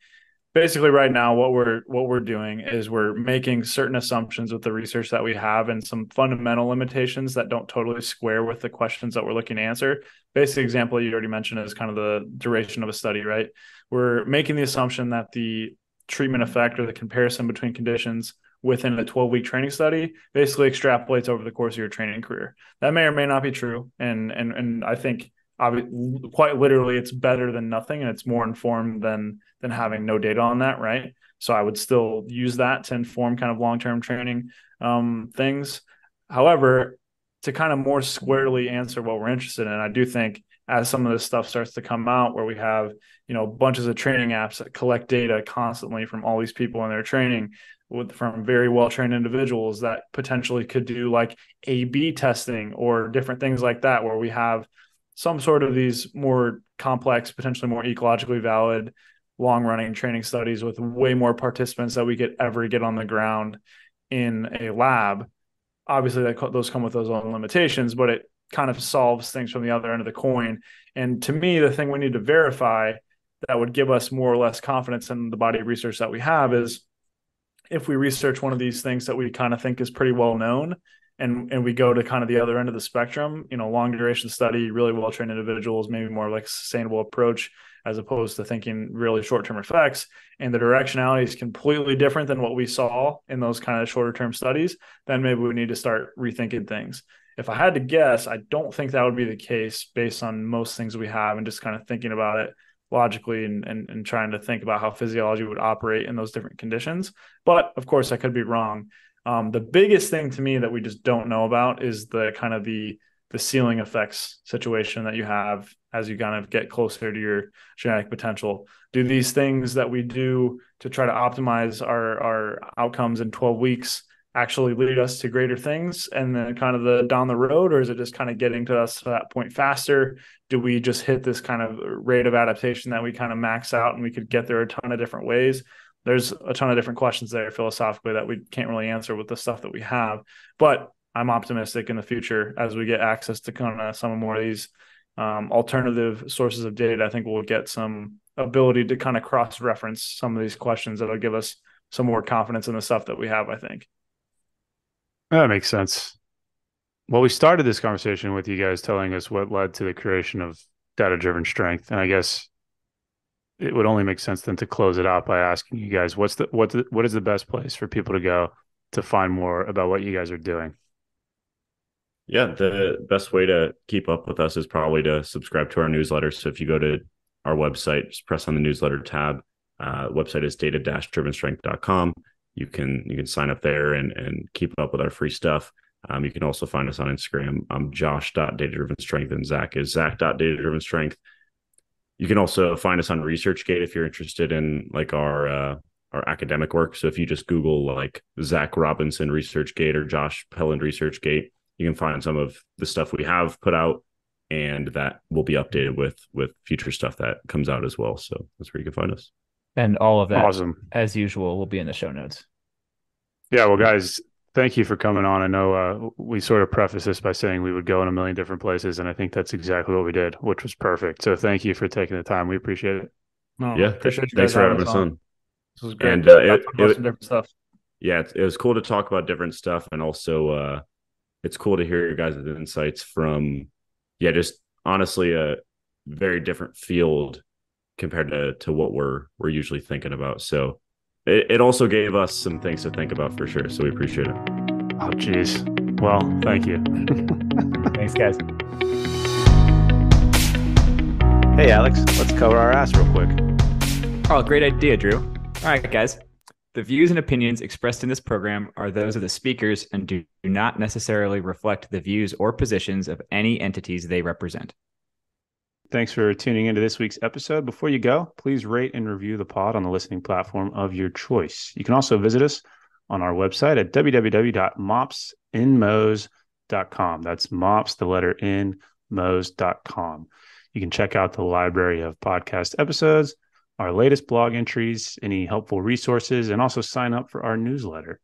basically right now, what we're doing is we're making certain assumptions with the research that we have, and some fundamental limitations that don't totally square with the questions that we're looking to answer. Basic example you already mentioned is kind of the duration of a study, right? We're making the assumption that the treatment effect or the comparison between conditions within a 12-week training study basically extrapolates over the course of your training career. That may or may not be true. And I think quite literally it's better than nothing, and it's more informed than having no data on that, right? So I would still use that to inform kind of long-term training things. However, to kind of more squarely answer what we're interested in, I do think as some of this stuff starts to come out where we have, bunches of training apps that collect data constantly from all these people in their training from very well-trained individuals that potentially could do like A/B testing or different things like that, where we have some sort of these more complex, potentially more ecologically valid, long-running training studies with way more participants that we could ever get on the ground in a lab. Obviously, those come with those own limitations, but it kind of solves things from the other end of the coin. And to me, the thing we need to verify that would give us more or less confidence in the body of research that we have is if we research one of these things that we kind of think is pretty well known, and we go to kind of the other end of the spectrum, long duration study, really well-trained individuals, maybe more like a sustainable approach as opposed to thinking really short-term effects, and the directionality is completely different than what we saw in those kind of shorter-term studies, then maybe we need to start rethinking things. If I had to guess, I don't think that would be the case based on most things we have and just kind of thinking about it logically and trying to think about how physiology would operate in those different conditions. But of course, I could be wrong. The biggest thing to me that we just don't know about is the kind of the ceiling effects situation that you have as you kind of get closer to your genetic potential. Do these things that we do to try to optimize our outcomes in 12 weeks actually lead us to greater things and then kind of the down the road, or is it just kind of getting to us to that point faster? Do we just hit this kind of rate of adaptation that we kind of max out and we could get there a ton of different ways? There's a ton of different questions there philosophically that we can't really answer with the stuff that we have, but I'm optimistic in the future as we get access to kind of some more of these alternative sources of data. I think we'll get some ability to kind of cross-reference some of these questions that'll give us some more confidence in the stuff that we have, I think. That makes sense. Well, we started this conversation with you guys telling us what led to the creation of data-driven strength. And I guess it would only make sense then to close it out by asking you guys, what is the best place for people to go to find more about what you guys are doing? Yeah, the best way to keep up with us is probably to subscribe to our newsletter. So if you go to our website, just press on the newsletter tab. Website is data-drivenstrength.com. You can sign up there and keep up with our free stuff. You can also find us on Instagram. I'm Josh.datadrivenstrength and Zac is Zac.datadrivenstrength. You can also find us on ResearchGate if you're interested in like our academic work. So if you just Google like Zac Robinson ResearchGate or Josh Pelland ResearchGate, you can find some of the stuff we have put out, and that will be updated with future stuff that comes out as well. So that's where you can find us. And all of that, awesome, as usual, will be in the show notes. Yeah, well, guys, thank you for coming on. I know we sort of prefaced this by saying we would go in a million different places, and I think that's exactly what we did, which was perfect. So thank you for taking the time. We appreciate it. No, yeah, appreciate you thanks guys for having us on. This was great. And some different stuff. Yeah, it was cool to talk about different stuff, and also it's cool to hear your guys' insights from, just honestly a very different field compared to what we're usually thinking about. So it also gave us some things to think about for sure. So we appreciate it. Oh, geez. Well, thank you. Thanks, guys. Hey, Alex, let's cover our ass real quick. Oh, great idea, Drew. All right, guys. The views and opinions expressed in this program are those of the speakers and do not necessarily reflect the views or positions of any entities they represent. Thanks for tuning into this week's episode. Before you go, please rate and review the pod on the listening platform of your choice. You can also visit us on our website at www.mopsinmos.com. That's mops, the letter N, mos.com. You can check out the library of podcast episodes, our latest blog entries, any helpful resources, and also sign up for our newsletter.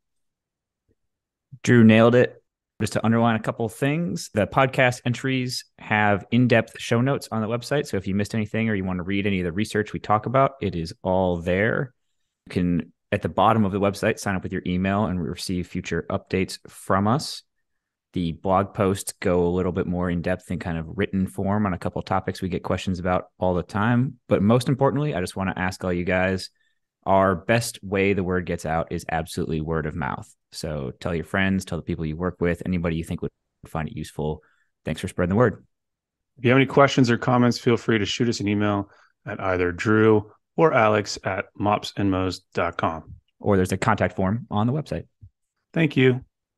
Drew nailed it. Just to underline a couple of things, the podcast entries have in-depth show notes on the website. So if you missed anything or you want to read any of the research we talk about, it is all there. You can, at the bottom of the website, sign up with your email and receive future updates from us. The blog posts go a little bit more in-depth in kind of written form on a couple of topics we get questions about all the time. But most importantly, I just want to ask all you guys, our best way the word gets out is absolutely word of mouth. So tell your friends, tell the people you work with, anybody you think would find it useful. Thanks for spreading the word. If you have any questions or comments, feel free to shoot us an email at either Drew or Alex at mopsandmos.com. Or there's a contact form on the website. Thank you.